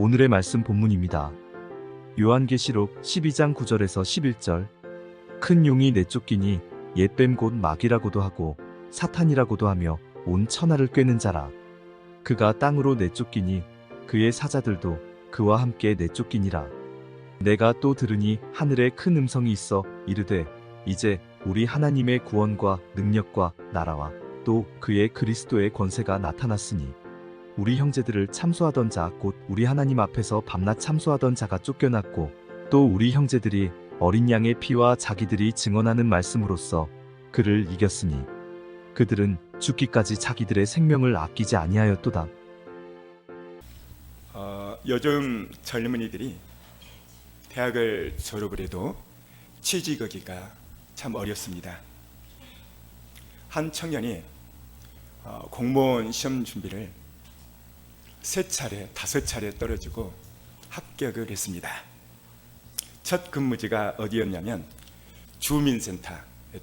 오늘의 말씀 본문입니다. 요한계시록 12장 9절에서 11절. 큰 용이 내쫓기니 옛뱀 곧 마귀라고도 하고 사탄이라고도 하며 온 천하를 꿰는 자라. 그가 땅으로 내쫓기니 그의 사자들도 그와 함께 내쫓기니라. 내가 또 들으니 하늘에 큰 음성이 있어 이르되 이제 우리 하나님의 구원과 능력과 나라와 또 그의 그리스도의 권세가 나타났으니 우리 형제들을 참소하던 자 곧 우리 하나님 앞에서 밤낮 참소하던 자가 쫓겨났고 또 우리 형제들이 어린 양의 피와 자기들이 증언하는 말씀으로써 그를 이겼으니 그들은 죽기까지 자기들의 생명을 아끼지 아니하였도다. 요즘 젊은이들이 대학을 졸업을 해도 취직하기가 참 어렵습니다. 한 청년이 공무원 시험 준비를 3차례, 5차례 떨어지고 합격을 했습니다. 첫 근무지가 어디였냐면 주민센터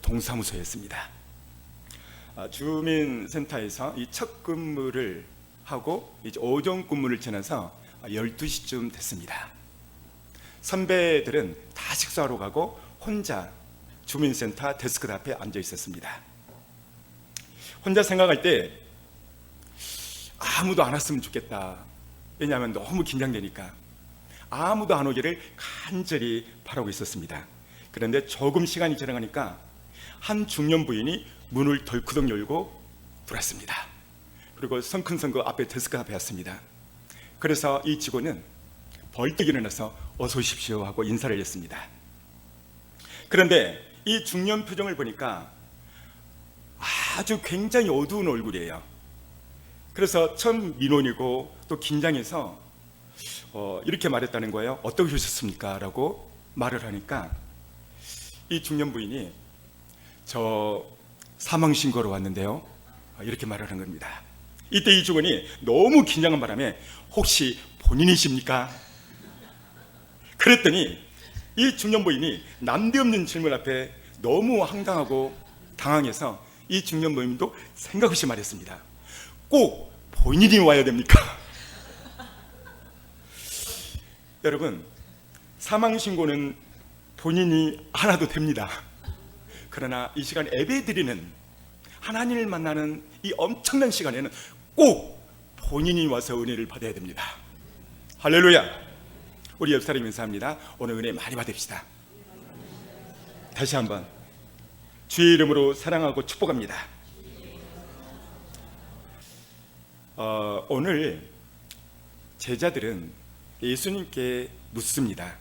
동사무소였습니다. 주민센터에서 이 첫 근무를 하고 이제 오전 근무를 지나서 12시쯤 됐습니다. 선배들은 다 식사하러 가고 혼자 주민센터 데스크 앞에 앉아 있었습니다. 혼자 생각할 때 아무도 안 왔으면 좋겠다. 왜냐하면 너무 긴장되니까 아무도 안 오기를 간절히 바라고 있었습니다. 그런데 조금 시간이 지나가니까 한 중년 부인이 문을 덜크덕 열고 들어왔습니다. 그리고 성큰성 그 앞에 데스크 앞에 왔습니다. 그래서 이 직원은 벌떡 일어나서 어서 오십시오 하고 인사를 했습니다. 그런데 이 중년 표정을 보니까 아주 굉장히 어두운 얼굴이에요. 그래서 처음 민원이고 또 긴장해서 이렇게 말했다는 거예요. 어떻게 오셨습니까? 라고 말을 하니까 이 중년 부인이 저 사망신고로 왔는데요. 이렇게 말을 한 겁니다. 이때 이 직원이 너무 긴장한 바람에 혹시 본인이십니까? 그랬더니 이 중년 부인이 난데없는 질문 앞에 너무 황당하고 당황해서 이 중년 부인도 생각 없이 말했습니다. 꼭 본인이 와야 됩니까? 여러분, 사망신고는 본인이 안 와도 됩니다. 그러나 이 시간 예배드리는 하나님을 만나는 이 엄청난 시간에는 꼭 본인이 와서 은혜를 받아야 됩니다. 할렐루야. 우리 옆 사람 인사합니다. 오늘 은혜 많이 받읍시다. 다시 한번 주의 이름으로 사랑하고 축복합니다. 오늘 제자들은 예수님께 묻습니다.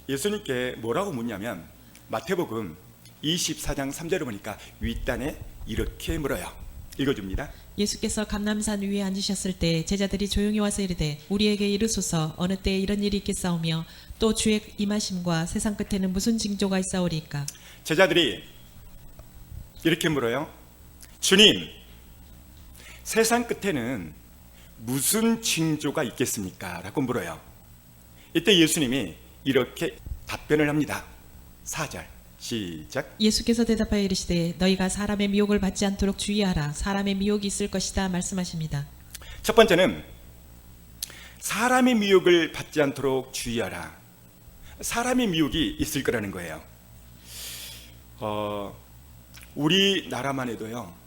예수님께 뭐라고 묻냐면 마태복음 24장 3절을 보니까 윗단에 이렇게 물어요. 읽어줍니다. 예수께서 감람산 위에 앉으셨을 때 제자들이 조용히 와서 이르되 우리에게 이르소서 어느 때에 이런 일이 있겠사오며 또 주의 임하심과 세상 끝에는 무슨 징조가 있사오리이까. 제자들이 이렇게 물어요. 주님, 세상 끝에는 무슨 징조가 있겠습니까? 라고 물어요. 이때 예수님이 이렇게 답변을 합니다. 4절 시작. 예수께서 대답하여 이르시되 너희가 사람의 미혹을 받지 않도록 주의하라. 사람의 미혹이 있을 것이다 말씀하십니다. 첫 번째는 사람의 미혹을 받지 않도록 주의하라. 사람의 미혹이 있을 거라는 거예요. 우리나라만 해도요,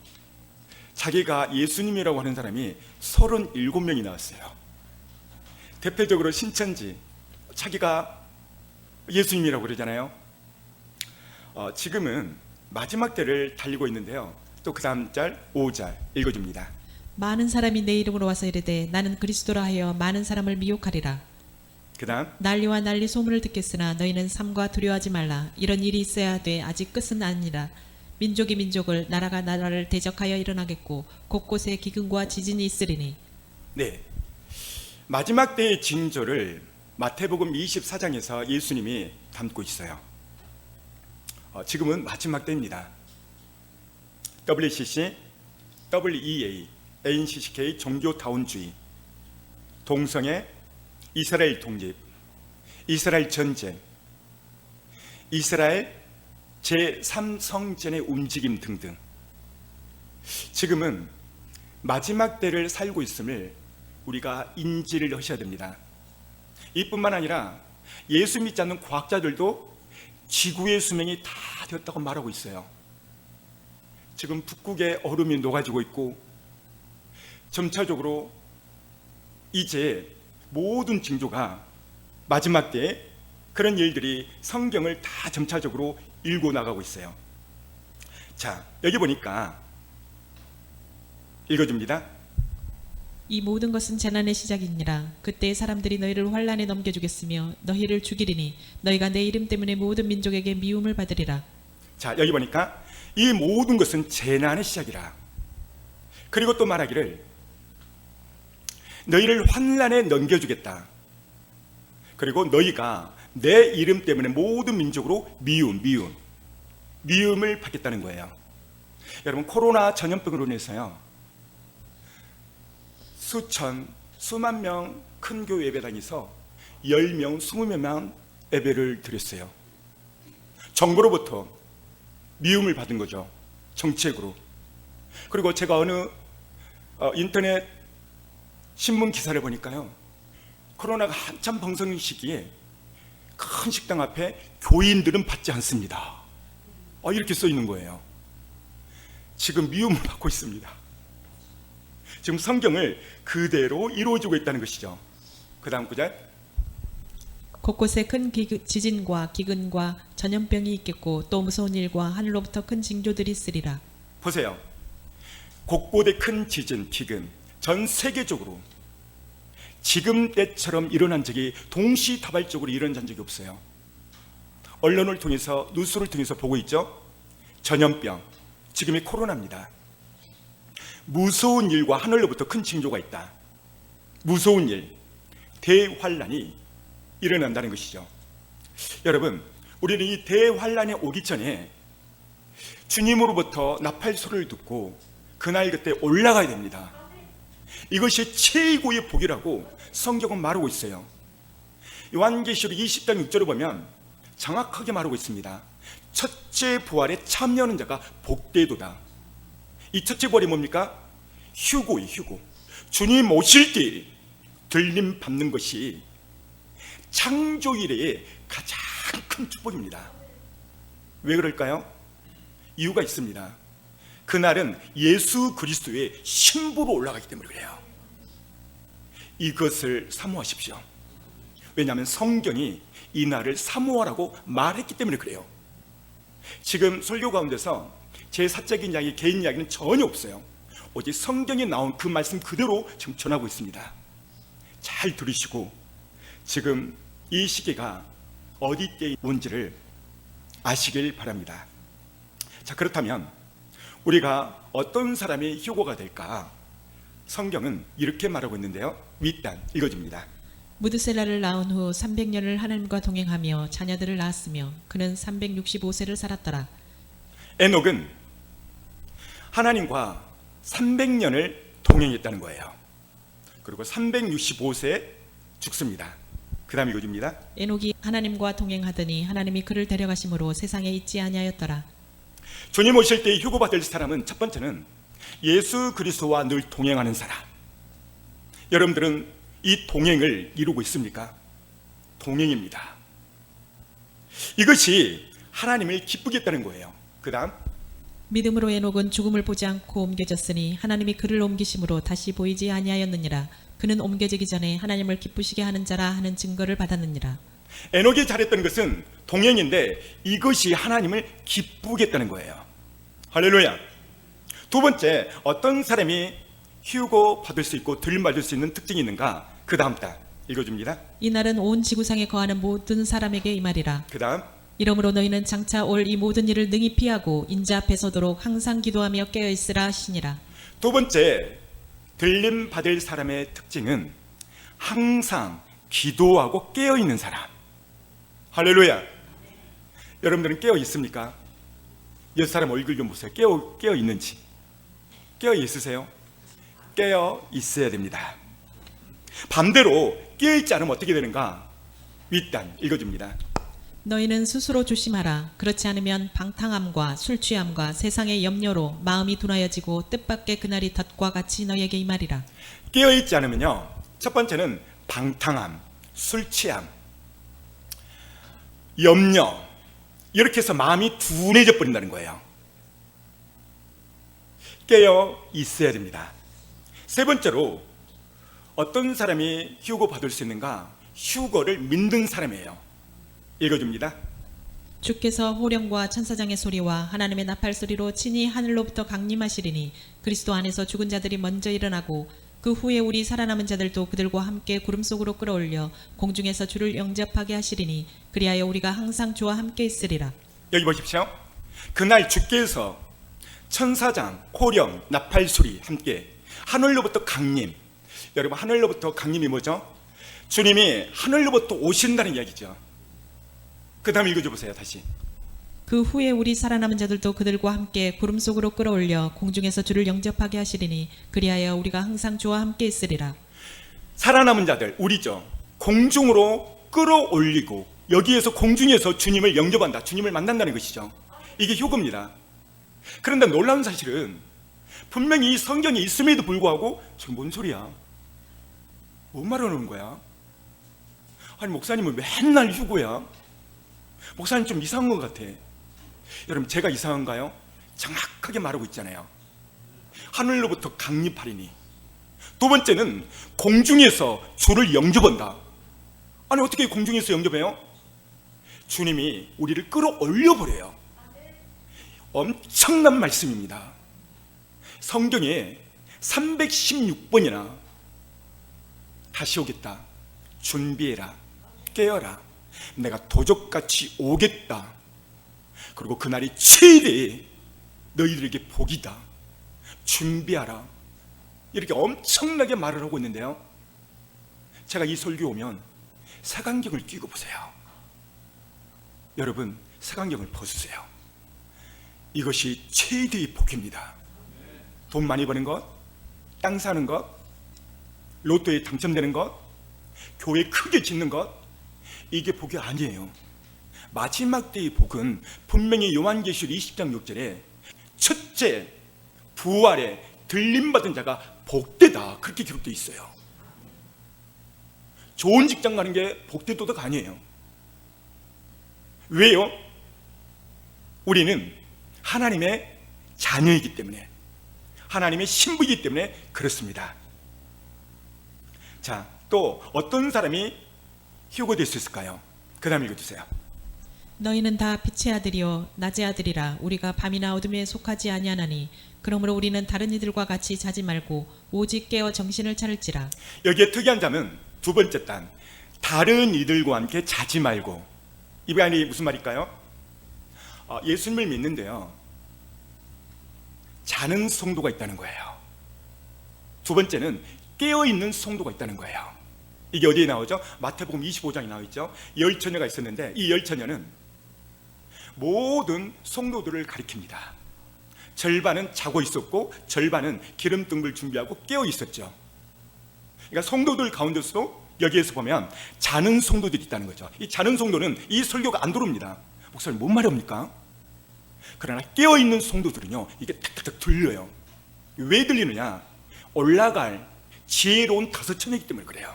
자기가 예수님이라고 하는 사람이 37명이 나왔어요. 대표적으로 신천지, 자기가 예수님이라고 그러잖아요. 지금은 마지막 때를 달리고 있는데요. 또 그 다음 절 5절 읽어줍니다. 많은 사람이 내 이름으로 와서 이르되 나는 그리스도라 하여 많은 사람을 미혹하리라. 그 다음 난리와 난리 소문을 듣겠으나 너희는 삼가 두려워하지 말라. 이런 일이 있어야 하되 아직 끝은 아니라. 민족이 민족을 나라가 나라를 대적하여 일어나겠고 곳곳에 기근과 지진이 있으리니. 네, 마지막 때의 징조를 마태복음 24장에서 예수님이 담고 있어요. 지금은 마지막 때입니다. WCC, WEA, NCCK 종교다운주의, 동성애, 이스라엘 독립, 이스라엘 전쟁, 이스라엘 제3성전의 움직임 등등, 지금은 마지막 때를 살고 있음을 우리가 인지를 하셔야 됩니다. 이뿐만 아니라 예수 믿지 않는 과학자들도 지구의 수명이 다 되었다고 말하고 있어요. 지금 북극의 얼음이 녹아지고 있고 점차적으로 이제 모든 징조가 마지막 때에 그런 일들이 성경을 다 점차적으로 읽고 나가고 있어요. 자, 여기 보니까 읽어줍니다. 이 모든 것은 재난의 시작이니라. 그때 사람들이 너희를 환란에 넘겨주겠으며 너희를 죽이리니 너희가 내 이름 때문에 모든 민족에게 미움을 받으리라. 자, 여기 보니까 이 모든 것은 재난의 시작이라. 그리고 또 말하기를 너희를 환란에 넘겨주겠다. 그리고 너희가 내 이름 때문에 모든 민족으로 미움을 받겠다는 거예요. 여러분, 코로나 전염병으로 인해서요, 수만 명 큰 교회 예배당에서 10명, 20명 예배를 드렸어요. 정부로부터 미움을 받은 거죠. 정책으로. 그리고 제가 어느 인터넷 신문 기사를 보니까요, 코로나가 한참 번성인 시기에 큰 식당 앞에 교인들은 받지 않습니다. 이렇게 써 있는 거예요. 지금 미움을 받고 있습니다. 지금 성경을 그대로 이루어지고 있다는 것이죠. 그 다음 구절. 곳곳에 큰 지진과 기근과 전염병이 있겠고 또 무서운 일과 하늘로부터 큰 징조들이 있으리라. 보세요. 곳곳에 큰 지진, 기근, 전 세계적으로 지금 때처럼 일어난 적이 동시다발적으로 일어난 적이 없어요. 언론을 통해서, 뉴스를 통해서 보고 있죠. 전염병, 지금의 코로나입니다. 무서운 일과 하늘로부터 큰 징조가 있다. 무서운 일, 대환란이 일어난다는 것이죠. 여러분, 우리는 이 대환란이 오기 전에 주님으로부터 나팔 소리를 듣고 그날 그때 올라가야 됩니다. 이것이 최고의 복이라고 성경은 말하고 있어요. 요한계시록 20장 6절을 보면 정확하게 말하고 있습니다. 첫째 부활에 참여하는 자가 복되도다. 이 첫째 부활이 뭡니까? 휴고예요, 휴고. 주님 오실 때 들림 받는 것이 창조 이래의 가장 큰 축복입니다. 왜 그럴까요? 이유가 있습니다. 그날은 예수 그리스도의 신부로 올라가기 때문에 그래요. 이것을 사모하십시오. 왜냐하면 성경이 이 날을 사모하라고 말했기 때문에 그래요. 지금 설교 가운데서 제 사적인 이야기, 개인 이야기는 전혀 없어요. 오직 성경에 나온 그 말씀 그대로 지금 전하고 있습니다. 잘 들으시고 지금 이 시기가 어디 때에 온지를 아시길 바랍니다. 자, 그렇다면 우리가 어떤 사람의 휴고가 될까? 성경은 이렇게 말하고 있는데요. 윗단 읽어줍니다. 무드셀라를 낳은 후 300년을 하나님과 동행하며 자녀들을 낳았으며 그는 365세를 살았더라. 에녹은 하나님과 300년을 동행했다는 거예요. 그리고 365세에 죽습니다. 그 다음 읽어줍니다. 에녹이 하나님과 동행하더니 하나님이 그를 데려가심으로 세상에 있지 아니하였더라. 주님 오실 때 휴고받을 사람은 첫 번째는 예수 그리스도와 늘 동행하는 사람. 여러분들은 이 동행을 이루고 있습니까? 동행입니다. 이것이 하나님을 기쁘게 했다는 거예요. 그 다음 믿음으로 에녹은 죽음을 보지 않고 옮겨졌으니 하나님이 그를 옮기심으로 다시 보이지 아니하였느니라. 그는 옮겨지기 전에 하나님을 기쁘시게 하는 자라 하는 증거를 받았느니라. 에녹이 잘했던 것은 동행인데 이것이 하나님을 기쁘게 했다는 거예요. 할렐루야. 두 번째, 어떤 사람이 휴고 받을 수 있고 덜 받을 수 있는 특징이 있는가? 그 다음 달 읽어줍니다. 이날은 온 지구상에 거하는 모든 사람에게 임하리라. 그 다음 이러므로 너희는 장차 올 이 모든 일을 능히 피하고 인자 앞에 서도록 항상 기도하며 깨어있으라 하시니라. 두 번째, 들림 받을 사람의 특징은 항상 기도하고 깨어있는 사람. 할렐루야. 여러분들은 깨어 있습니까? 옆 사람 얼굴 좀 보세요. 깨어 있는지. 깨어 있으세요? 깨어 있어야 됩니다. 반대로 깨어 있지 않으면 어떻게 되는가? 윗단 읽어줍니다. 너희는 스스로 조심하라. 그렇지 않으면 방탕함과 술 취함과 세상의 염려로 마음이 둔하여지고 뜻밖의 그날이 덫과 같이 너희에게 임하리라. 깨어 있지 않으면요, 첫 번째는 방탕함, 술 취함, 염려, 이렇게 해서 마음이 둔해져 버린다는 거예요. 깨어 있어야 됩니다. 세 번째로 어떤 사람이 휴거 받을 수 있는가? 휴거를 믿는 사람이에요. 읽어줍니다. 주께서 호령과 천사장의 소리와 하나님의 나팔 소리로 친히 하늘로부터 강림하시리니 그리스도 안에서 죽은 자들이 먼저 일어나고 그 후에 우리 살아남은 자들도 그들과 함께 구름 속으로 끌어올려 공중에서 주를 영접하게 하시리니 그리하여 우리가 항상 주와 함께 있으리라. 여기 보십시오. 그날 주께서 천사장, 호령, 나팔 소리 함께 하늘로부터 강림. 여러분, 하늘로부터 강림이 뭐죠? 주님이 하늘로부터 오신다는 이야기죠. 그 다음 읽어줘 보세요. 다시. 그 후에 우리 살아남은 자들도 그들과 함께 구름 속으로 끌어올려 공중에서 주를 영접하게 하시리니 그리하여 우리가 항상 주와 함께 있으리라. 살아남은 자들, 우리죠. 공중으로 끌어올리고 여기에서 공중에서 주님을 영접한다. 주님을 만난다는 것이죠. 이게 휴거입니다. 그런데 놀라운 사실은 분명히 이 성경이 있음에도 불구하고 지금 뭔 소리야? 뭔 말하는 거야? 아니, 목사님은 맨날 휴거야? 목사님 좀 이상한 것 같아. 여러분, 제가 이상한가요? 정확하게 말하고 있잖아요. 하늘로부터 강림하리니. 두 번째는 공중에서 주를 영접한다. 아니, 어떻게 공중에서 영접해요? 주님이 우리를 끌어올려 버려요. 엄청난 말씀입니다. 성경에 316번이나 다시 오겠다, 준비해라, 깨어라, 내가 도적같이 오겠다, 그리고 그날이 최대 너희들에게 복이다, 준비하라, 이렇게 엄청나게 말을 하고 있는데요, 제가 이 설교 오면 색안경을 끼고 보세요. 여러분, 색안경을 벗으세요. 이것이 최대의 복입니다. 돈 많이 버는 것, 땅 사는 것, 로또에 당첨되는 것, 교회 크게 짓는 것, 이게 복이 아니에요. 마지막 때의 복은 분명히 요한계시록 20장 6절에 첫째 부활에 들림받은 자가 복되다, 그렇게 기록되어 있어요. 좋은 직장 가는 게 복된 도덕 아니에요. 왜요? 우리는 하나님의 자녀이기 때문에, 하나님의 신부이기 때문에 그렇습니다. 자, 또 어떤 사람이 휴거될 수 있을까요? 그 다음 읽어주세요. 너희는 다 빛의 아들이요 낮의 아들이라. 우리가 밤이나 어둠에 속하지 아니하나니 그러므로 우리는 다른 이들과 같이 자지 말고 오직 깨어 정신을 차릴지라. 여기에 특이한 점은 두 번째 단, 다른 이들과 함께 자지 말고. 이 말이 무슨 말일까요? 예수님을 믿는데요, 자는 성도가 있다는 거예요. 두 번째는 깨어있는 성도가 있다는 거예요. 이게 어디에 나오죠? 마태복음 25장에 나와있죠. 열처녀가 있었는데 이 열처녀는 모든 성도들을 가리킵니다. 절반은 자고 있었고 절반은 기름등불 준비하고 깨어 있었죠. 그러니까 성도들 가운데서도 여기에서 보면 자는 성도들이 있다는 거죠. 이 자는 성도는 이 설교가 안 들어옵니다. 목사님 뭔 말입니까? 그러나 깨어있는 성도들은요, 이게 탁탁탁 들려요. 왜 들리느냐? 올라갈 지혜로운 다섯처녀이기 때문에 그래요.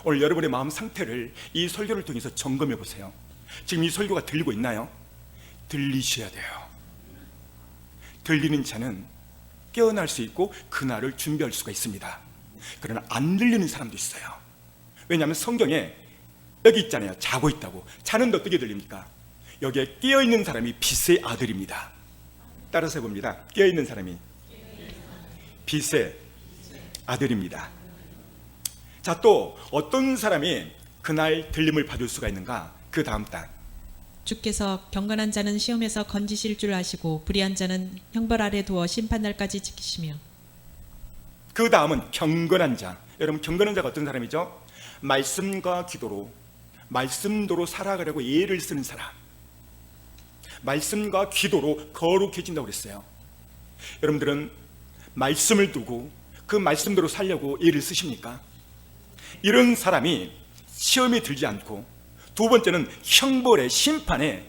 오늘 여러분의 마음 상태를 이 설교를 통해서 점검해 보세요. 지금 이 설교가 들리고 있나요? 들리셔야 돼요. 들리는 자는 깨어날 수 있고 그날을 준비할 수가 있습니다. 그러나 안 들리는 사람도 있어요. 왜냐하면 성경에 여기 있잖아요, 자고 있다고. 자는데 어떻게 들립니까? 여기에 깨어있는 사람이 빛의 아들입니다. 따라서 해봅니다. 깨어있는 사람이 빛의 아들입니다. 자, 또 어떤 사람이 그날 들림을 받을 수가 있는가? 그 다음 단, 주께서 경건한 자는 시험에서 건지실 줄 아시고 불의한 자는 형벌 아래 두어 심판날까지 지키시며. 그 다음은 경건한 자. 여러분, 경건한 자가 어떤 사람이죠? 말씀과 기도로, 말씀도로 살아가려고 예를 쓰는 사람, 말씀과 기도로 거룩해진다고 그랬어요. 여러분들은 말씀을 두고 그 말씀대로 살려고 예를 쓰십니까? 이런 사람이 시험에 들지 않고, 두 번째는 형벌의 심판에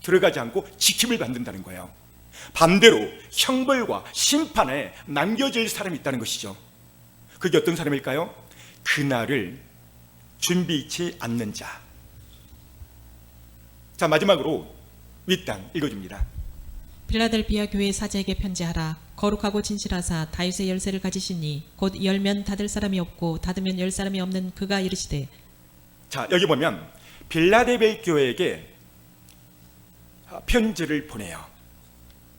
들어가지 않고 지킴을 받는다는 거예요. 반대로 형벌과 심판에 남겨질 사람이 있다는 것이죠. 그게 어떤 사람일까요? 그날을 준비치 않는 자. 자, 마지막으로 윗단 읽어줍니다. 빌라델비아 교회 사제에게 편지하라. 거룩하고 진실하사 다윗의 열쇠를 가지시니 곧 열면 닫을 사람이 없고 닫으면 열 사람이 없는 그가 이르시되. 자, 여기 보면 빌라델비아 교회에게 편지를 보내요.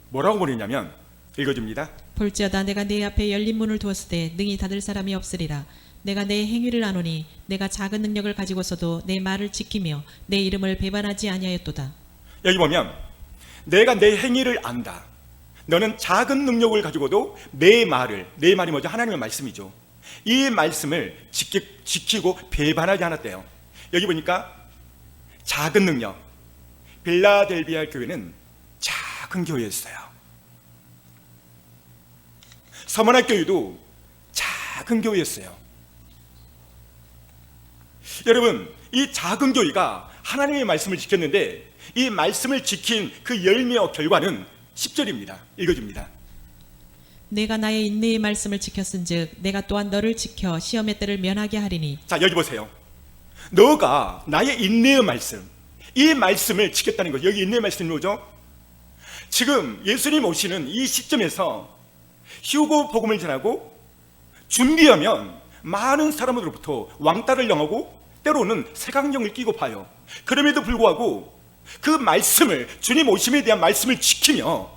뭐라고 보내냐면 읽어줍니다. 볼지어다 내가 네 앞에 열린 문을 두었을 때 능히 닫을 사람이 없으리라. 내가 내 행위를 아노니 내가 작은 능력을 가지고서도 내 말을 지키며 내 이름을 배반하지 아니하였도다. 여기 보면 내가 내 행위를 안다. 너는 작은 능력을 가지고도 내 말이 뭐죠? 하나님의 말씀이죠. 이 말씀을 지키고 배반하지 않았대요. 여기 보니까 작은 능력. 빌라델비아 교회는 작은 교회였어요. 서머나 교회도 작은 교회였어요. 여러분, 이 작은 교회가 하나님의 말씀을 지켰는데 이 말씀을 지킨 그 열매와 결과는 10절입니다. 읽어줍니다. 내가 나의 인내의 말씀을 지켰은즉 내가 또한 너를 지켜 시험의 때를 면하게 하리니. 자, 여기 보세요. 너가 나의 인내의 말씀, 이 말씀을 지켰다는 거죠. 여기 인내의 말씀이 뭐죠? 지금 예수님 오시는 이 시점에서 휴거 복음을 전하고 준비하면 많은 사람으로부터 왕따를 당하고 때로는 색안경을 끼고 봐요. 그럼에도 불구하고 그 말씀을, 주님 오심에 대한 말씀을 지키며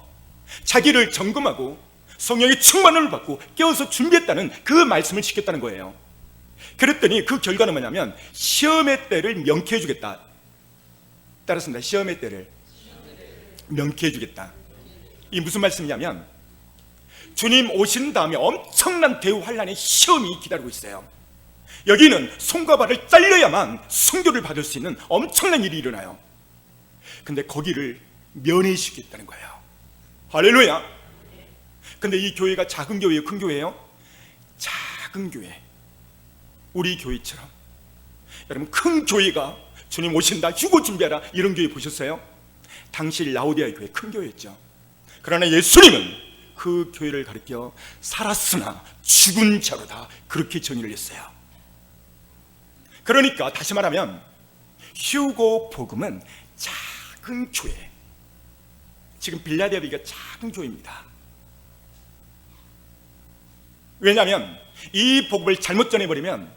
자기를 점검하고 성령의 충만을 받고 깨워서 준비했다는 그 말씀을 지켰다는 거예요. 그랬더니 그 결과는 뭐냐면 시험의 때를 명쾌해 주겠다. 따랐습니다. 시험의 때를 명쾌해 주겠다. 이 무슨 말씀이냐면 주님 오신 다음에 엄청난 대환란의 시험이 기다리고 있어요. 여기는 손과 발을 잘려야만 순교를 받을 수 있는 엄청난 일이 일어나요. 근데 거기를 면해 주겠다는 거예요. 할렐루야. 근데 이 교회가 작은 교회예요, 큰 교회예요? 작은 교회. 우리 교회처럼. 여러분, 큰 교회가 주님 오신다, 휴거 준비하라, 이런 교회 보셨어요? 당시 라오디아 교회 큰 교회였죠. 그러나 예수님은 그 교회를 가리켜 살았으나 죽은 자로다, 그렇게 정의를 했어요. 그러니까 다시 말하면 휴거 복음은 작은 교회. 지금 빌라델비아가 작은 교회입니다. 왜냐하면 이 복음을 잘못 전해버리면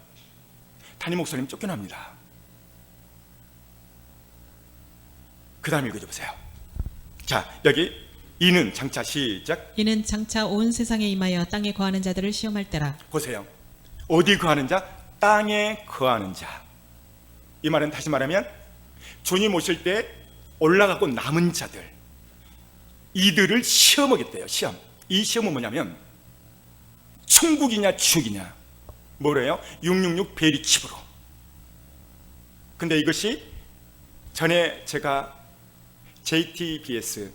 담임 목사님 쫓겨납니다. 그 다음 읽어보세요. 자, 여기 이는 장차 시작. 이는 장차 온 세상에 임하여 땅에 거하는 자들을 시험할 때라. 보세요. 어디 거하는 자? 땅에 거하는 자. 이 말은 다시 말하면 주님 오실 때 올라가고 남은 자들, 이들을 시험하겠대요. 시험. 이 시험은 뭐냐면 천국이냐 지옥이냐. 뭐래요? 666 베리칩으로. 근데 이것이 전에 제가 JTBS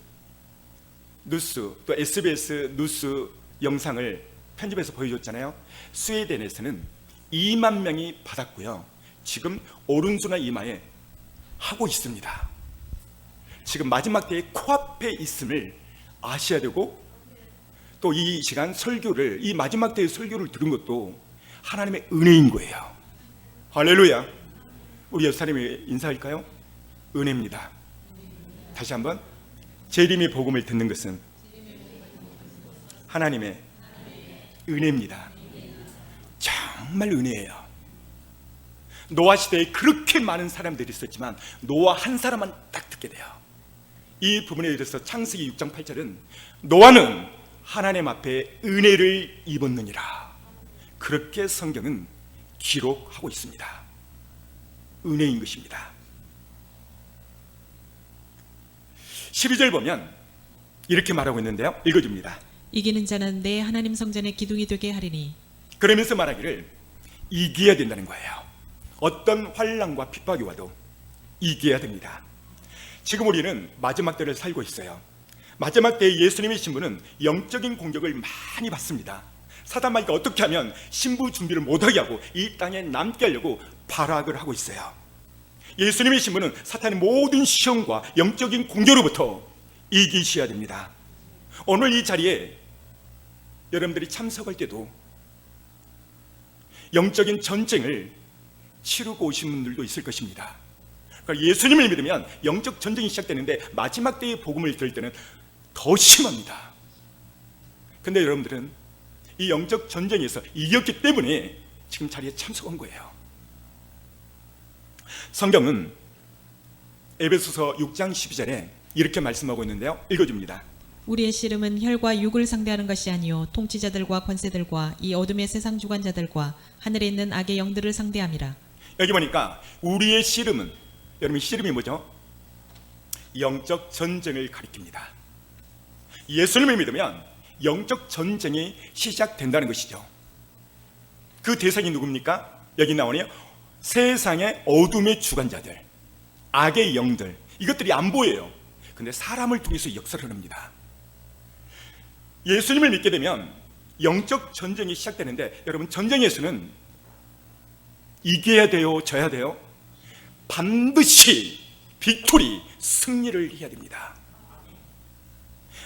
뉴스 또 SBS 뉴스 영상을 편집해서 보여줬잖아요. 스웨덴에서는 2만 명이 받았고요. 지금 오른손과 이마에 하고 있습니다. 지금 마지막 때의 코앞에 있음을 아셔야 되고, 또 이 시간 설교를, 이 마지막 때의 설교를 들은 것도 하나님의 은혜인 거예요. 할렐루야. 우리 옆 사람이 인사할까요? 은혜입니다. 다시 한번, 재림의 복음을 듣는 것은 하나님의 은혜입니다. 정말 은혜예요. 노아 시대에 그렇게 많은 사람들이 있었지만 노아 한 사람만 딱 듣게 돼요. 이 부분에 대해서 창세기 6장 8절은 노아는 하나님 앞에 은혜를 입었느니라, 그렇게 성경은 기록하고 있습니다. 은혜인 것입니다. 12절 보면 이렇게 말하고 있는데요. 읽어줍니다. 이기는 자는 내 하나님 성전의 기둥이 되게 하리니. 그러면서 말하기를 이겨야 된다는 거예요. 어떤 환난과 핍박이 와도 이겨야 됩니다. 지금 우리는 마지막 때를 살고 있어요. 마지막 때에 예수님의 신부는 영적인 공격을 많이 받습니다. 사단 마귀가 어떻게 하면 신부 준비를 못하게 하고 이 땅에 남게 하려고 발악을 하고 있어요. 예수님의 신부는 사탄의 모든 시험과 영적인 공격으로부터 이기셔야 됩니다. 오늘 이 자리에 여러분들이 참석할 때도 영적인 전쟁을 치르고 오신 분들도 있을 것입니다. 그러니까 예수님을 믿으면 영적 전쟁이 시작되는데 마지막 때의 복음을 들을 때는 더 심합니다. 근데 여러분들은 이 영적 전쟁에서 이겼기 때문에 지금 자리에 참석한 거예요. 성경은 에베소서 6장 12절에 이렇게 말씀하고 있는데요. 읽어줍니다. 우리의 씨름은 혈과 육을 상대하는 것이 아니요 통치자들과 권세들과 이 어둠의 세상 주관자들과 하늘에 있는 악의 영들을 상대함이라. 여기 보니까 우리의 씨름은, 여러분 씨름이 뭐죠? 영적 전쟁을 가리킵니다. 예수님을 믿으면 영적 전쟁이 시작된다는 것이죠. 그 대상이 누굽니까? 여기 나오네요. 세상의 어둠의 주관자들, 악의 영들, 이것들이 안 보여요. 근데 사람을 통해서 역사를 합니다. 예수님을 믿게 되면 영적 전쟁이 시작되는데, 여러분 전쟁에서는 이겨야 돼요, 져야 돼요? 반드시 빅토리, 승리를 해야 됩니다.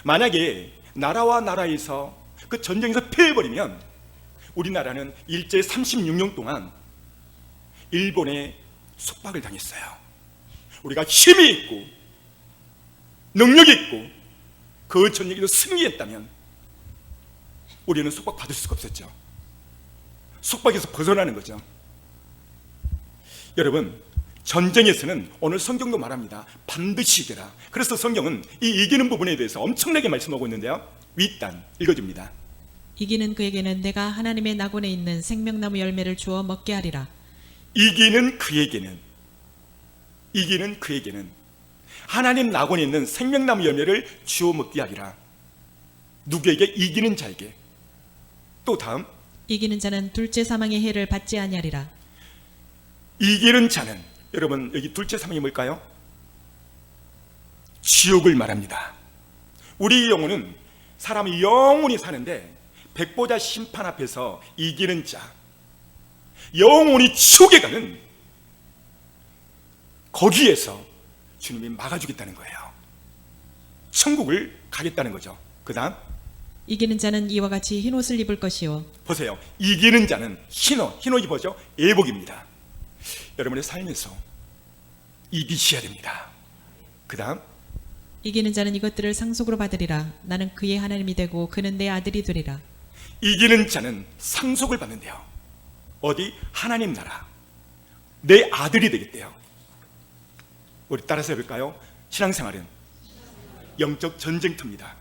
만약에 나라와 나라에서 그 전쟁에서 패해버리면 우리나라는 일제 36년 동안 일본에 속박을 당했어요. 우리가 힘이 있고 능력이 있고 그 전쟁에서 승리했다면 우리는 속박받을 수가 없었죠. 속박에서 벗어나는 거죠. 여러분, 전쟁에서는 오늘 성경도 말합니다. 반드시 이겨라. 그래서 성경은 이 이기는 부분에 대해서 엄청나게 말씀하고 있는데요. 윗단 읽어줍니다. 이기는 그에게는 내가 하나님의 낙원에 있는 생명나무 열매를 주어 먹게 하리라. 이기는 그에게는 하나님 낙원에 있는 생명나무 열매를 주어 먹게 하리라. 누구에게? 이기는 자에게. 또 다음, 이기는 자는 둘째 사망의 해를 받지 아니하리라. 이기는 자는, 여러분 여기 둘째 사망이 뭘까요? 지옥을 말합니다. 우리 영혼은 사람이 영원히 사는데 백보자 심판 앞에서 이기는 자, 영원히 지옥에 가는, 거기에서 주님이 막아주겠다는 거예요. 천국을 가겠다는 거죠. 그 다음, 이기는 자는 이와 같이 흰 옷을 입을 것이요 보세요. 이기는 자는 흰옷 입어죠. 예복입니다. 여러분의 삶에서 이기셔야 됩니다. 그 다음, 이기는 자는 이것들을 상속으로 받으리라. 나는 그의 하나님이 되고 그는 내 아들이 되리라. 이기는 자는 상속을 받는데요. 어디? 하나님 나라, 내 아들이 되겠대요. 우리 따라서 해볼까요? 신앙생활은 영적 전쟁터입니다.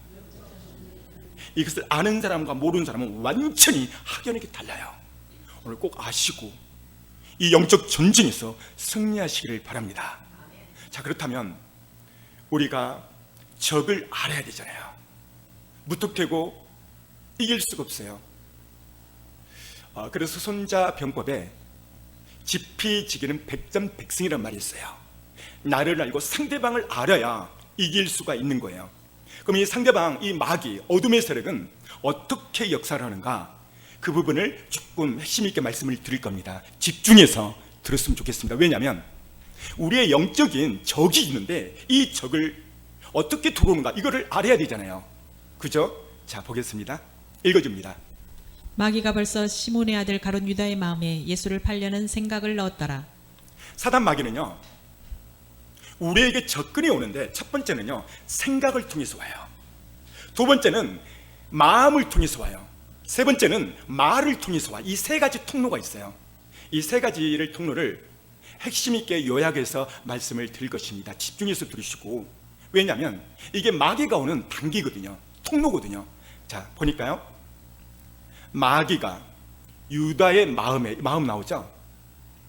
이것을 아는 사람과 모르는 사람은 완전히 확연하게 달라요. 오늘 꼭 아시고 이 영적 전쟁에서 승리하시기를 바랍니다. 자, 그렇다면 우리가 적을 알아야 되잖아요. 무턱대고 이길 수가 없어요. 그래서 손자병법에 지피지기는 백전백승이라는 말이 있어요. 나를 알고 상대방을 알아야 이길 수가 있는 거예요. 그럼 이 상대방, 이 마귀, 어둠의 세력은 어떻게 역사를 하는가? 그 부분을 조금 핵심 있게 말씀을 드릴 겁니다. 집중해서 들었으면 좋겠습니다. 왜냐하면 우리의 영적인 적이 있는데 이 적을 어떻게 들어오는가, 이거를 알아야 되잖아요. 그죠? 자, 보겠습니다. 읽어줍니다. 마귀가 벌써 시몬의 아들 가룟 유다의 마음에 예수를 팔려는 생각을 넣었더라. 사단 마귀는요, 우리에게 접근이 오는데 첫 번째는요, 생각을 통해서 와요. 두 번째는 마음을 통해서 와요. 세 번째는 말을 통해서 와. 이 세 가지 통로가 있어요. 이 세 가지를 통로를 핵심 있게 요약해서 말씀을 드릴 것입니다. 집중해서 들으시고, 왜냐하면 이게 마귀가 오는 단계거든요. 통로거든요. 자, 보니까요, 마귀가 유다의 마음 나오죠.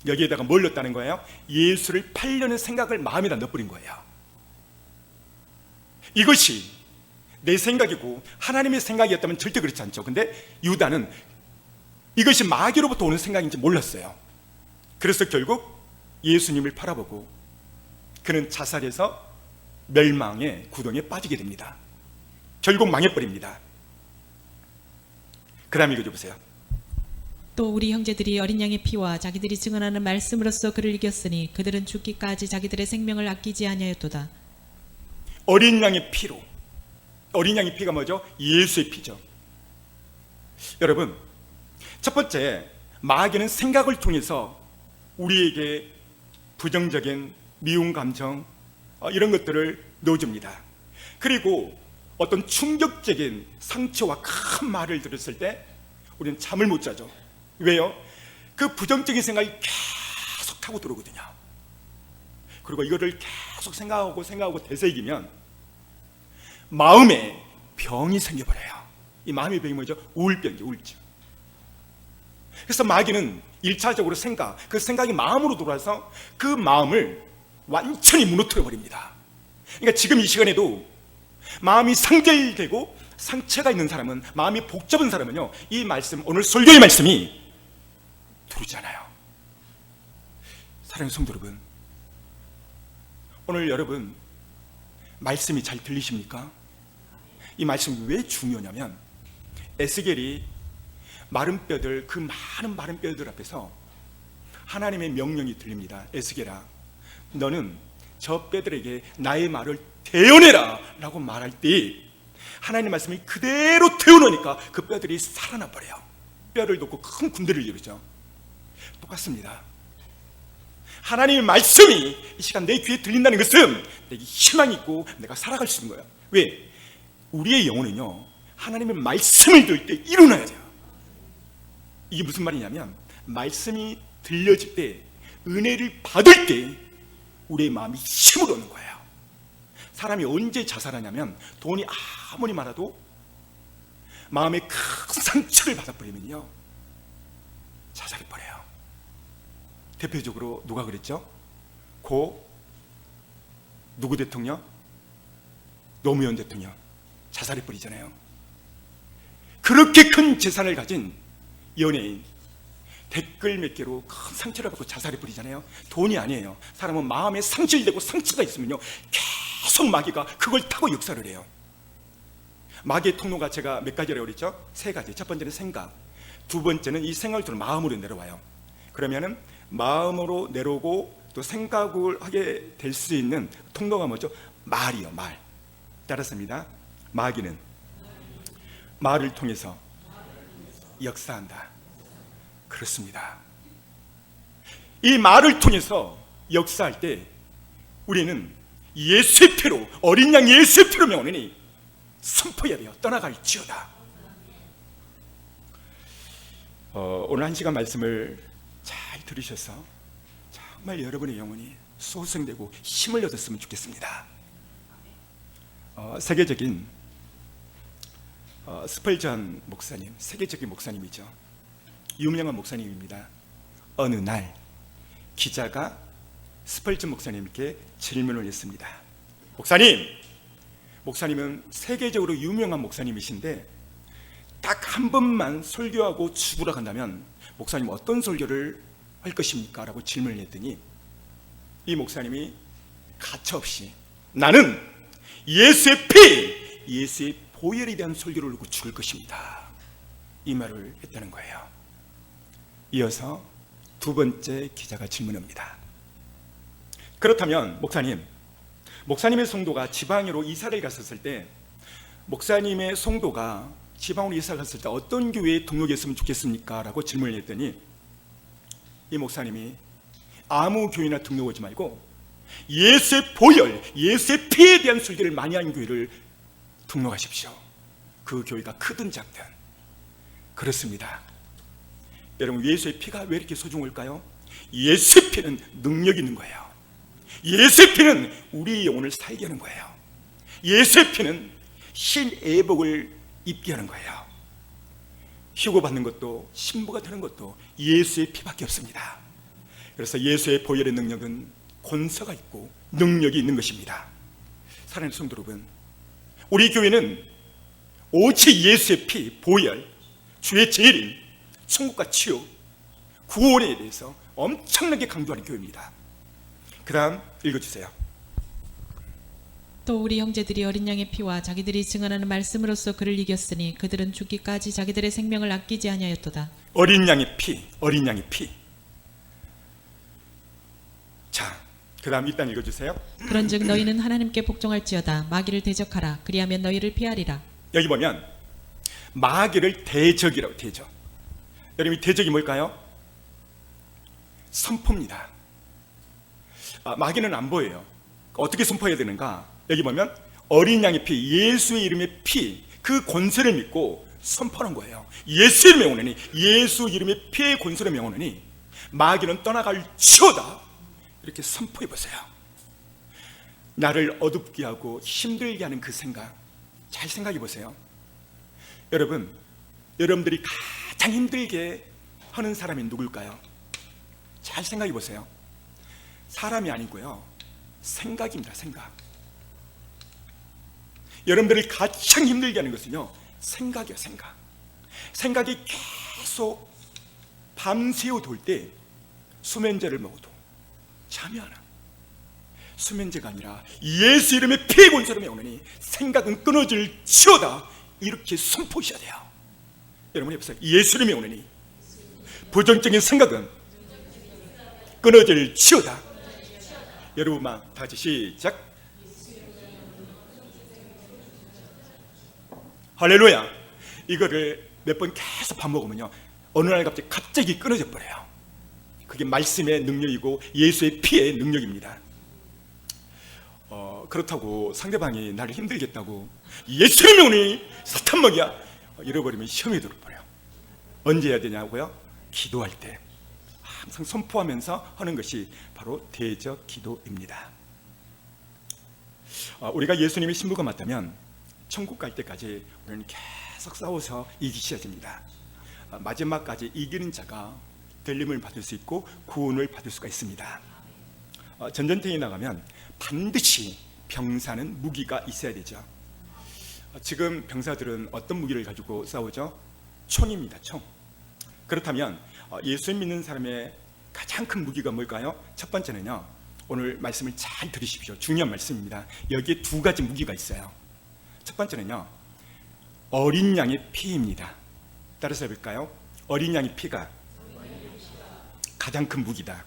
여기에다가 뭘 넣었다는 거예요? 예수를 팔려는 생각을 마음에다 넣어버린 거예요. 이것이 내 생각이고 하나님의 생각이었다면 절대 그렇지 않죠. 근데 유다는 이것이 마귀로부터 오는 생각인지 몰랐어요. 그래서 결국 예수님을 팔아보고 그는 자살해서 멸망의 구덩이에 빠지게 됩니다. 결국 망해버립니다. 그 다음 읽어줘보세요. 또 우리 형제들이 어린 양의 피와 자기들이 증언하는 말씀으로써 그를 이겼으니 그들은 죽기까지 자기들의 생명을 아끼지 아니하였도다. 어린 양의 피로, 어린 양의 피가 뭐죠? 예수의 피죠. 여러분, 첫 번째, 마귀는 생각을 통해서 우리에게 부정적인 미운 감정 이런 것들을 넣어줍니다. 그리고 어떤 충격적인 상처와 큰 말을 들었을 때 우리는 잠을 못 자죠. 왜요? 그 부정적인 생각이 계속 타고 들어오거든요. 그리고 이거를 계속 생각하고 되새기면 마음에 병이 생겨버려요. 이 마음의 병이 뭐죠? 우울병이죠. 우울증. 그래서 마귀는 1차적으로 그 생각이 마음으로 들어와서 그 마음을 완전히 무너뜨려 버립니다. 그러니까 지금 이 시간에도 마음이 상절되고 상처가 있는 사람은, 마음이 복잡한 사람은요, 이 말씀, 오늘 설교의 말씀이 들어오잖아요. 사랑하는 성도 여러분, 오늘 여러분 말씀이 잘 들리십니까? 이 말씀이 왜 중요하냐면, 에스겔이 마른 뼈들, 그 많은 마른 뼈들 앞에서 하나님의 명령이 들립니다. 에스겔아, 너는 저 뼈들에게 나의 말을 대언해라 라고 말할 때 하나님 말씀이 그대로 태어나니까 그 뼈들이 살아나 버려요. 뼈를 놓고 큰 군대를 이루죠. 똑같습니다. 하나님의 말씀이 이 시간 내 귀에 들린다는 것은 내게 희망이 있고 내가 살아갈 수 있는 거예요. 왜? 우리의 영혼은요, 하나님의 말씀을 들을 때 일어나야 돼요. 이게 무슨 말이냐면, 말씀이 들려질 때, 은혜를 받을 때 우리의 마음이 힘을 얻는 거예요. 사람이 언제 자살하냐면, 돈이 아무리 많아도 마음에 큰 상처를 받아버리면요, 자살해버려요. 대표적으로 누가 그랬죠? 누구 대통령? 노무현 대통령 자살해버리잖아요. 그렇게 큰 재산을 가진 연예인 댓글 몇 개로 큰 상처를 받고 자살해버리잖아요. 돈이 아니에요. 사람은 마음에 상실되고 상처가 있으면요, 계속 마귀가 그걸 타고 역사를 해요. 마귀의 통로가 제가 몇 가지라고 그랬죠? 3가지. 첫 번째는 생각, 두 번째는 이 생각을 들어 마음으로 내려와요. 그러면은 마음으로 내려오고 또 생각을 하게 될 수 있는 통로가 뭐죠? 말이요, 말. 따랐습니다. 마귀는 말을 통해서 역사한다. 그렇습니다. 이 말을 통해서 역사할 때 우리는 예수의 피로, 어린 양 예수의 피로 명하니 선포해야 돼요. 떠나갈지어다. 오늘 1시간 말씀을 잘 들으셔서 정말 여러분의 영혼이 소생되고 힘을 얻었으면 좋겠습니다. 세계적인 스펄전 목사님, 세계적인 목사님이죠. 유명한 목사님입니다. 어느 날 기자가 스펄전 목사님께 질문을 했습니다. 목사님은 세계적으로 유명한 목사님이신데 딱 한 번만 설교하고 죽으러 간다면 목사님 어떤 설교를 할 것입니까? 라고 질문을 했더니 이 목사님이 가차없이 나는 예수의 피, 예수의 보혈에 대한 설교를 하고 죽을 것입니다. 이 말을 했다는 거예요. 이어서 두 번째 기자가 질문합니다. 그렇다면 목사님의 성도가 지방으로 이사를 갔었을 때, 목사님의 성도가 지방으로 이사를 갔을 때 어떤 교회에 등록했으면 좋겠습니까? 라고 질문을 했더니 이 목사님이 아무 교회나 등록하지 말고 예수의 보혈, 예수의 피에 대한 설교를 많이 하는 교회를 등록하십시오. 그 교회가 크든 작든. 그렇습니다. 여러분, 예수의 피가 왜 이렇게 소중할까요? 예수의 피는 능력 있는 거예요. 예수의 피는 우리의 영혼을 살게 하는 거예요. 예수의 피는 신애복을 입게 하는 거예요. 휴고받는 것도 신부가 되는 것도 예수의 피밖에 없습니다. 그래서 예수의 보혈의 능력은 권세가 있고 능력이 있는 것입니다. 사랑하는 성도 여러분, 우리 교회는 오직 예수의 피, 보혈, 주의 재림, 천국과 치유, 구원에 대해서 엄청나게 강조하는 교회입니다. 그 다음 읽어주세요. 또 우리 형제들이 어린 양의 피와 자기들이 증언하는 말씀으로써 그를 이겼으니 그들은 죽기까지 자기들의 생명을 아끼지 아니하였도다. 어린 양의 피, 어린 양의 피. 자, 그 다음 일단 읽어주세요. 그런즉 너희는 하나님께 복종할지어다. 마귀를 대적하라. 그리하면 너희를 피하리라. 여기 보면 마귀를 대적이라고, 대적. 여러분, 이 대적이 뭘까요? 선포입니다. 마귀는 안 보여요. 어떻게 선포해야 되는가? 여기 보면 어린 양의 피, 예수의 이름의 피, 그 권세를 믿고 선포하는 거예요. 예수 이름의 오느니, 예수 이름의 피의 권세를 명하느니 마귀는 떠나갈지어다. 이렇게 선포해 보세요. 나를 어둡게 하고 힘들게 하는 그 생각, 잘 생각해 보세요. 여러분, 여러분들이 가장 힘들게 하는 사람이 누굴까요? 잘 생각해 보세요. 사람이 아니고요, 생각입니다. 생각. 여러분들을 가장 힘들게 하는 것은요, 생각이에요. 생각. 생각이 계속 밤새워 돌 때 수면제를 먹어도 잠이 안 와. 수면제가 아니라 예수 이름의 피의 권세로 오느니 생각은 끊어질지어다. 이렇게 선포하셔야 돼요. 여러분 해보세요. 예수 이름에 오느니 부정적인 생각은 끊어질지어다. 여러분만 다 같이 시작. 할렐루야. 이거를 몇 번 계속 반복하면요, 어느 날 갑자기 끊어져 버려요. 그게 말씀의 능력이고 예수의 피의 능력입니다. 그렇다고 상대방이 나를 힘들겠다고 예수님이 오니 사탄 먹이야 잃어버리면 시험에 들어버려요. 언제 해야 되냐고요? 기도할 때 항상 선포하면서 하는 것이 바로 대적 기도입니다. 우리가 예수님의 신부가 맞다면 천국 갈 때까지 우리는 계속 싸워서 이기셔야 됩니다. 마지막까지 이기는 자가 들림을 받을 수 있고 구원을 받을 수가 있습니다. 전쟁터에 나가면 반드시 병사는 무기가 있어야 되죠. 지금 병사들은 어떤 무기를 가지고 싸우죠? 총입니다. 총. 그렇다면 예수 믿는 사람의 가장 큰 무기가 뭘까요? 첫 번째는요, 오늘 말씀을 잘 들으십시오. 중요한 말씀입니다. 여기에 두 가지 무기가 있어요. 첫 번째는요, 어린 양의 피입니다. 따라서 해볼까요? 어린 양의 피가 가장 큰 무기다.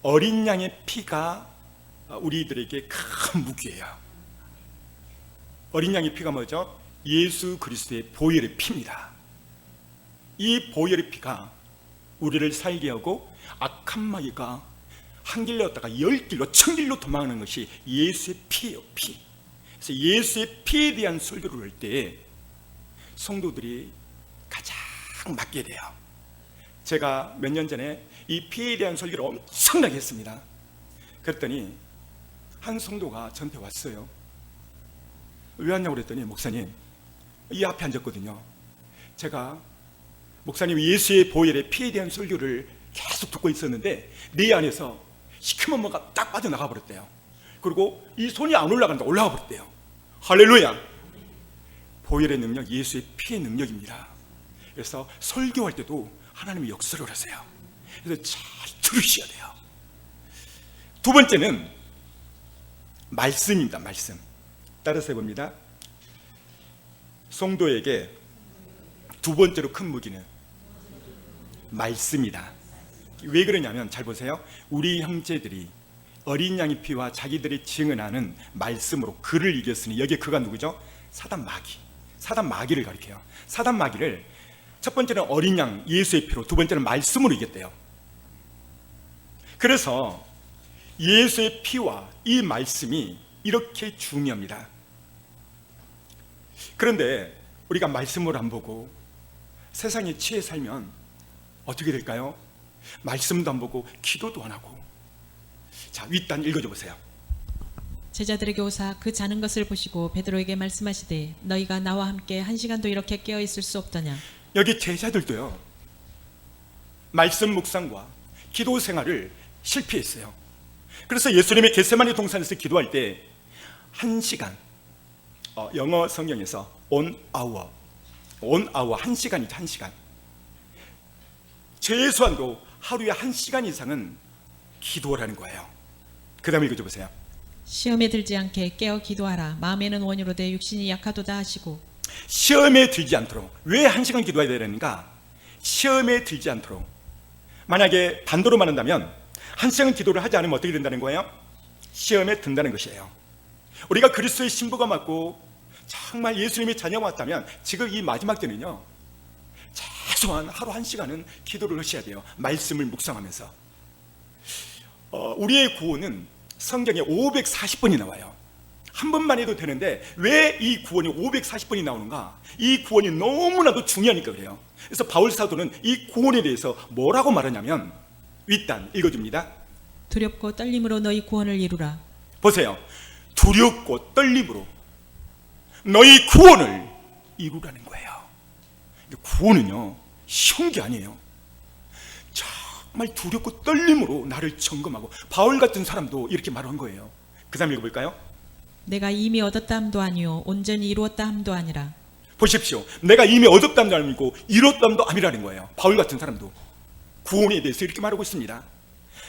어린 양의 피가 우리들에게 큰 무기예요. 어린 양의 피가 뭐죠? 예수 그리스도의 보혈의 피입니다. 이 보혈의 피가 우리를 살게 하고 악한 마귀가 한 길로 왔다가 열 길로, 천 길로 도망하는 것이 예수의 피예요. 피. 그래서 예수의 피에 대한 설교를 할 때 성도들이 가장 맞게 돼요. 제가 몇 년 전에 이 피에 대한 설교를 엄청나게 했습니다. 그랬더니 한 성도가 저한테 왔어요. 왜 왔냐고 그랬더니, 목사님, 이 앞에 앉았거든요. 제가 목사님 예수의 보혈의 피에 대한 설교를 계속 듣고 있었는데 내 안에서 시커먼 뭐가 딱 빠져나가 버렸대요. 그리고 이 손이 안 올라간다, 올라가 버렸대요. 할렐루야. 보혈의 능력, 예수의 피의 능력입니다. 그래서 설교할 때도 하나님이 역사를 하세요. 그래서 잘 들으셔야 돼요. 두 번째는 말씀입니다. 말씀. 따라서 해봅니다. 성도에게 두 번째로 큰 무기는 말씀이다. 왜 그러냐면, 잘 보세요. 우리 형제들이 어린 양의 피와 자기들이 증언하는 말씀으로 그를 이겼으니, 여기에 그가 누구죠? 사단 마귀. 사단 마귀를 가리켜요. 사단 마귀를 첫 번째는 어린 양 예수의 피로, 두 번째는 말씀으로 이겼대요. 그래서 예수의 피와 이 말씀이 이렇게 중요합니다. 그런데 우리가 말씀을 안 보고 세상에 취해 살면 어떻게 될까요? 말씀도 안 보고 기도도 안 하고. 자, 윗단 읽어줘 보세요. 제자들에게 오사 그 자는 것을 보시고 베드로에게 말씀하시되 너희가 나와 함께 한 시간도 이렇게 깨어 있을 수 없더냐. 여기 제자들도요, 말씀 묵상과 기도 생활을 실패했어요. 그래서 예수님이 겟세마네 동산에서 기도할 때 1시간, 영어 성경에서 on hour, 1시간이죠. 1시간. 최소한도 하루에 1시간 이상은 기도하라는 거예요. 그 다음에 읽어줘 보세요. 시험에 들지 않게 깨어 기도하라. 마음에는 원유로되 육신이 약하도다 하시고. 시험에 들지 않도록. 왜 1시간 기도해야 되는가? 시험에 들지 않도록. 만약에 반대로 말한다면 1시간 기도를 하지 않으면 어떻게 된다는 거예요? 시험에 든다는 것이에요. 우리가 그리스도의 신부가 맞고 정말 예수님의 자녀가 맞다면 지금 이 마지막 때는요, 최소한 하루 1시간은 기도를 하셔야 돼요. 말씀을 묵상하면서. 우리의 구원은 성경에 540번이 나와요. 한 번만 해도 되는데 왜 이 구원이 540번이 나오는가? 이 구원이 너무나도 중요하니까 그래요. 그래서 바울 사도는 이 구원에 대해서 뭐라고 말하냐면 윗단 읽어줍니다. 두렵고 떨림으로 너희 구원을 이루라. 보세요. 두렵고 떨림으로 너희 구원을 이루라는 거예요. 구원은요 쉬운 게 아니에요. 정말 두렵고 떨림으로 나를 점검하고, 바울 같은 사람도 이렇게 말한 거예요. 그 다음 읽어볼까요? 내가 이미 얻었다 함도 아니요 온전히 이루었다 함도 아니라. 보십시오. 내가 이미 얻었다 함도 아니고 이뤘다 함도 아니라는 거예요. 바울 같은 사람도 구원에 대해서 이렇게 말하고 있습니다.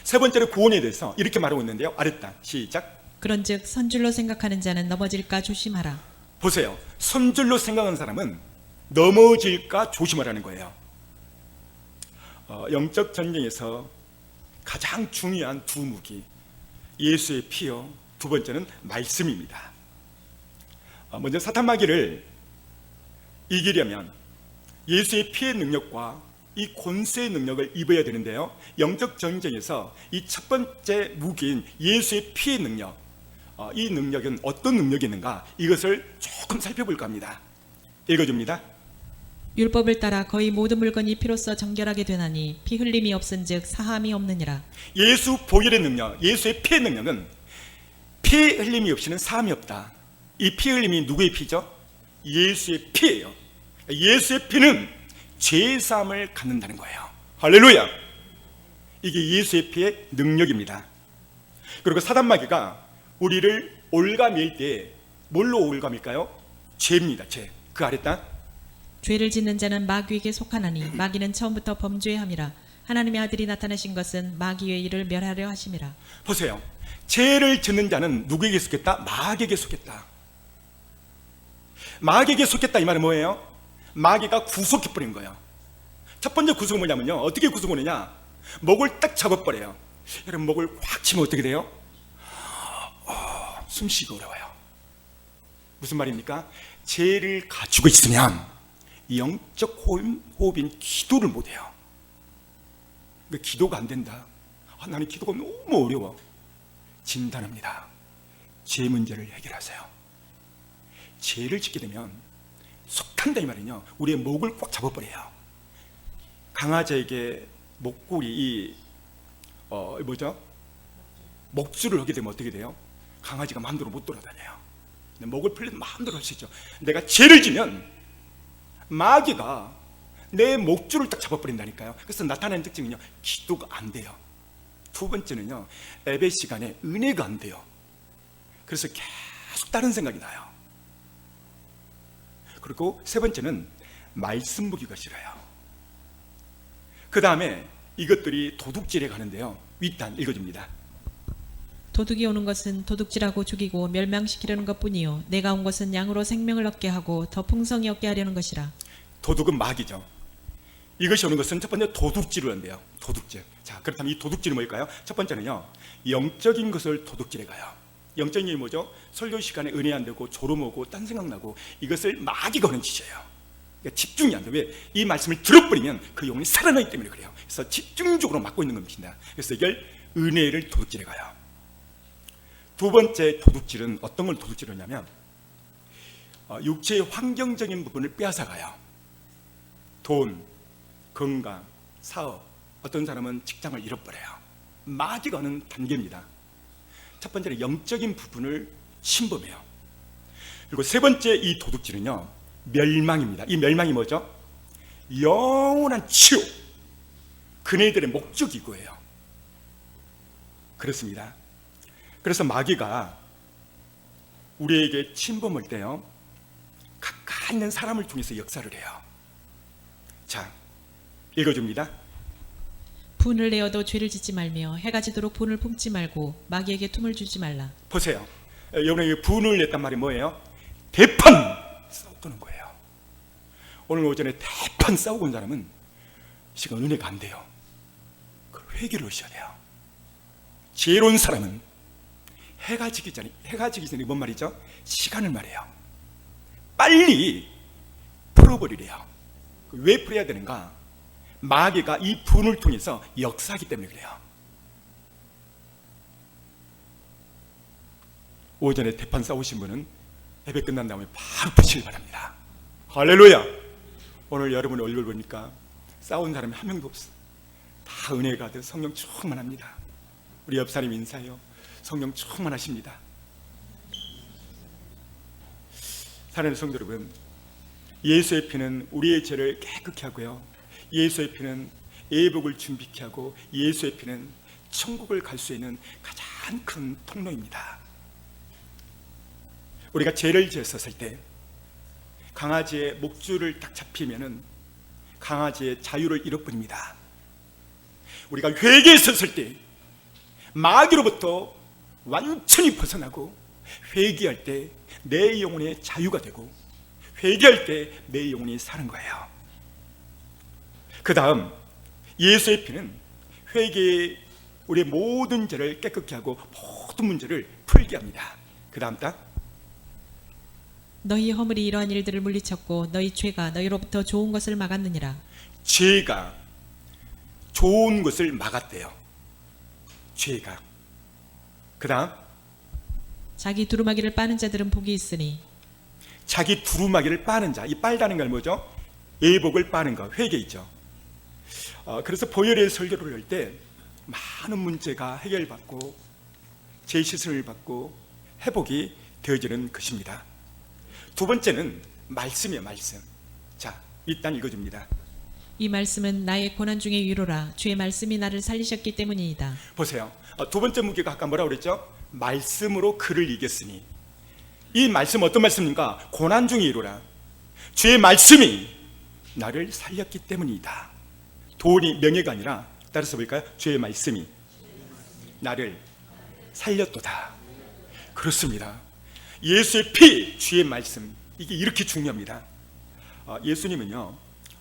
세 번째로 구원에 대해서 이렇게 말하고 있는데요. 아랫단 시작. 그런즉 선줄로 생각하는 자는 넘어질까 조심하라. 보세요. 선줄로 생각하는 사람은 넘어질까 조심하라는 거예요. 영적 전쟁에서 가장 중요한 두 무기, 예수의 피요, 두 번째는 말씀입니다. 먼저 사탄 마귀를 이기려면 예수의 피의 능력과 이 권세의 능력을 입어야 되는데요, 영적 전쟁에서 이 첫 번째 무기인 예수의 피의 능력, 이 능력은 어떤 능력이 있는가, 이것을 조금 살펴볼까 합니다. 읽어줍니다. 율법을 따라 거의 모든 물건이 피로써 정결하게 되나니 피 흘림이 없은즉 사함이 없느니라. 예수 보혈의 능력, 예수의 피의 능력은 피 흘림이 없이는 사함이 없다. 이 피 흘림이 누구의 피죠? 예수의 피예요. 예수의 피는 죄 사함을 갖는다는 거예요. 할렐루야. 이게 예수의 피의 능력입니다. 그리고 사단 마귀가 우리를 올가맬 때 뭘로 올가밀까요? 죄입니다. 죄. 그 아랫단 죄를 짓는 자는 마귀에게 속하나니 마귀는 처음부터 범죄함이라. 하나님의 아들이 나타나신 것은 마귀의 일을 멸하려 하심이라. 보세요. 죄를 짓는 자는 누구에게 속했다? 마귀에게 속했다. 마귀에게 속했다 이 말은 뭐예요? 마귀가 구속해버린 거예요. 첫 번째 구속은 뭐냐면요, 어떻게 구속하느냐, 목을 딱 잡아버려요. 여러분, 목을 확 치면 어떻게 돼요? 숨쉬기 어려워요. 무슨 말입니까? 죄를 가지고 있으면 영적 호흡인 기도를 못해요. 그러니까 기도가 안 된다. 나는 기도가 너무 어려워. 진단합니다. 죄 문제를 해결하세요. 죄를 짓게 되면 속탄다 이 말이요, 우리의 목을 꽉 잡아버려요. 강아지에게 목걸이 목줄을 하게 되면 어떻게 돼요? 강아지가 마음대로 못 돌아다녀요. 목을 풀려도 마음대로 할 수 있죠. 내가 죄를 지면 마귀가 내 목줄을 딱 잡아버린다니까요. 그래서 나타나는 특징은요, 기도가 안 돼요. 두 번째는요, 예배 시간에 은혜가 안 돼요. 그래서 계속 다른 생각이 나요. 그리고 세 번째는 말씀 보기가 싫어요. 그 다음에 이것들이 도둑질에 가는데요, 윗단 읽어줍니다. 도둑이 오는 것은 도둑질하고 죽이고 멸망시키려는 것뿐이요 내가 온 것은 양으로 생명을 얻게 하고 더 풍성히 얻게 하려는 것이라. 도둑은 마귀죠. 이것이 오는 것은 첫 번째 도둑질을 한대요. 도둑질. 자, 그렇다면 이 도둑질이 뭘까요? 첫 번째는요, 영적인 것을 도둑질해 가요. 영적인 게 뭐죠? 설교 시간에 은혜 안 되고 졸음오고 딴 생각나고, 이것을 마귀가 하는 짓이에요. 그러니까 집중이 안 돼. 왜? 이 말씀을 들어버리면 그 영혼이 살아나기 때문에 그래요. 그래서 집중적으로 막고 있는 겁니다. 그래서 이걸 은혜를 도둑질해 가요. 두 번째 도둑질은 어떤 걸 도둑질하냐면 육체의 환경적인 부분을 빼앗아가요. 돈, 건강, 사업, 어떤 사람은 직장을 잃어버려요. 마귀가 하는 단계입니다. 첫 번째는 영적인 부분을 침범해요. 그리고 세 번째 이 도둑질은요, 멸망입니다. 이 멸망이 뭐죠? 영원한 치욕, 그네들의 목적이 이거예요. 그렇습니다. 그래서 마귀가 우리에게 침범할 때요, 가까이 있는 사람을 통해서 역사를 해요. 자, 읽어줍니다. 분을 내어도 죄를 짓지 말며 해가 지도록 분을 품지 말고 마귀에게 틈을 주지 말라. 보세요. 여러분이 분을 냈단 말이 뭐예요? 대판 싸우는 거예요. 오늘 오전에 대판 싸우고 온 사람은 시간 은혜가 안 돼요. 그 회개를 하셔야 돼요. 지혜로운 사람은 해가 지기 전에 뭔 말이죠? 시간을 말해요. 빨리 풀어버리래요. 왜 풀어야 되는가? 마귀가 이 분을 통해서 역사하기 때문에 그래요. 오전에 대판 싸우신 분은 예배 끝난 다음에 바로 푸시길 바랍니다. 할렐루야. 오늘 여러분의 얼굴 보니까 싸운 사람이 한 명도 없어. 다 은혜가 가득 성령 충만합니다. 우리 옆 사람 인사해요. 성령 충만하십니다. 사랑하는 성도 여러분, 예수의 피는 우리의 죄를 깨끗게 하고요, 예수의 피는 예복을 준비케 하고, 예수의 피는 천국을 갈 수 있는 가장 큰 통로입니다. 우리가 죄를 지었을 때 강아지의 목줄을 딱 잡히면은 강아지의 자유를 잃어버립니다. 우리가 회개했었을 때 마귀로부터 완전히 벗어나고, 회개할 때 내 영혼의 자유가 되고, 회개할 때 내 영혼이 사는 거예요. 그 다음 예수의 피는 회개에 우리의 모든 죄를 깨끗게 하고 모든 문제를 풀게 합니다. 그 다음 딱 너희 허물이 이러한 일들을 물리쳤고 너희 죄가 너희로부터 좋은 것을 막았느니라. 죄가 좋은 것을 막았대요. 죄가. 그 다음 자기 두루마기를 빠는 자들은 복이 있으니. 자기 두루마기를 빠는 자. 이 빨다는 건 뭐죠? 예복을 빠는 거, 회개이죠. 그래서 보혈의 설교를 할 때 많은 문제가 해결받고 죄 씻음을 받고 회복이 되어지는 것입니다. 두 번째는 말씀이에요. 말씀. 자, 일단 읽어줍니다. 이 말씀은 나의 고난 중의 위로라. 주의 말씀이 나를 살리셨기 때문이다. 보세요. 두 번째 무게가 아까 뭐라고 그랬죠? 말씀으로 그를 이겼으니. 이 말씀 어떤 말씀입니까? 고난 중의 위로라. 주의 말씀이 나를 살렸기 때문이다. 돈이 명예가 아니라, 따라서 볼까요? 주의 말씀이 나를 살렸도다. 그렇습니다. 예수의 피, 주의 말씀, 이게 이렇게 중요합니다. 예수님은요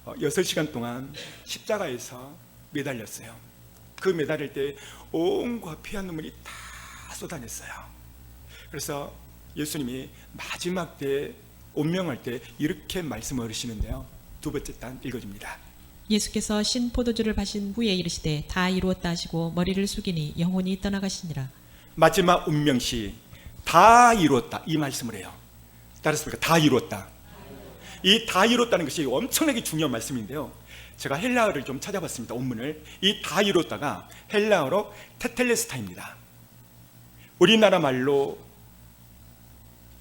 6시간 동안 십자가에서 매달렸어요. 그 매달릴 때 온과 피와 눈물이 다 쏟아냈어요. 그래서 예수님이 마지막 때 운명할 때 이렇게 말씀을 하시는데요, 두 번째 단 읽어줍니다. 예수께서 신 포도주를 마신 후에 이르시되 다 이루었다 하시고 머리를 숙이니 영혼이 떠나가시니라. 마지막 운명시 다 이루었다, 이 말씀을 해요. 따라서 볼까요? 다 이루었다. 이 다 이루었다는 것이 엄청나게 중요한 말씀인데요, 제가 헬라어를 좀 찾아봤습니다. 원문을. 이 다 이루었다가 헬라어로 테텔레스타입니다. 우리나라 말로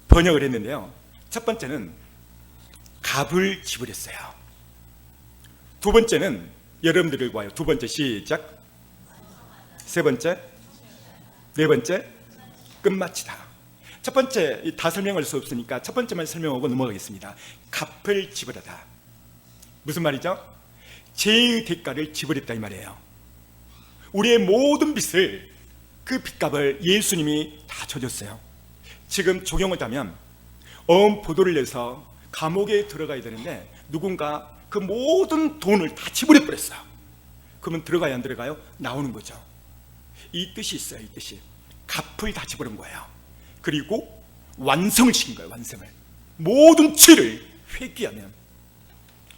번역을 했는데요, 첫 번째는 값을 지불했어요. 두 번째는 여러분들을 봐요. 두 번째 시작. 세 번째, 네 번째 끝마치다. 첫 번째 다 설명할 수 없으니까 첫 번째만 설명하고 넘어가겠습니다. 값을 지불하다. 무슨 말이죠? 죄의 대가를 지불했다 이 말이에요. 우리의 모든 빚을, 그 빚값을 예수님이 다 져줬어요. 지금 적용을 하면 보도를 내서 감옥에 들어가야 되는데 누군가 그 모든 돈을 다 지불해 버렸어요. 그러면 들어가야 안 들어가요? 나오는 거죠. 이 뜻이 있어요. 이 뜻이 값을 다 지불한 거예요. 그리고 완성을 시킨 거예요. 완성을. 모든 죄를 회개하면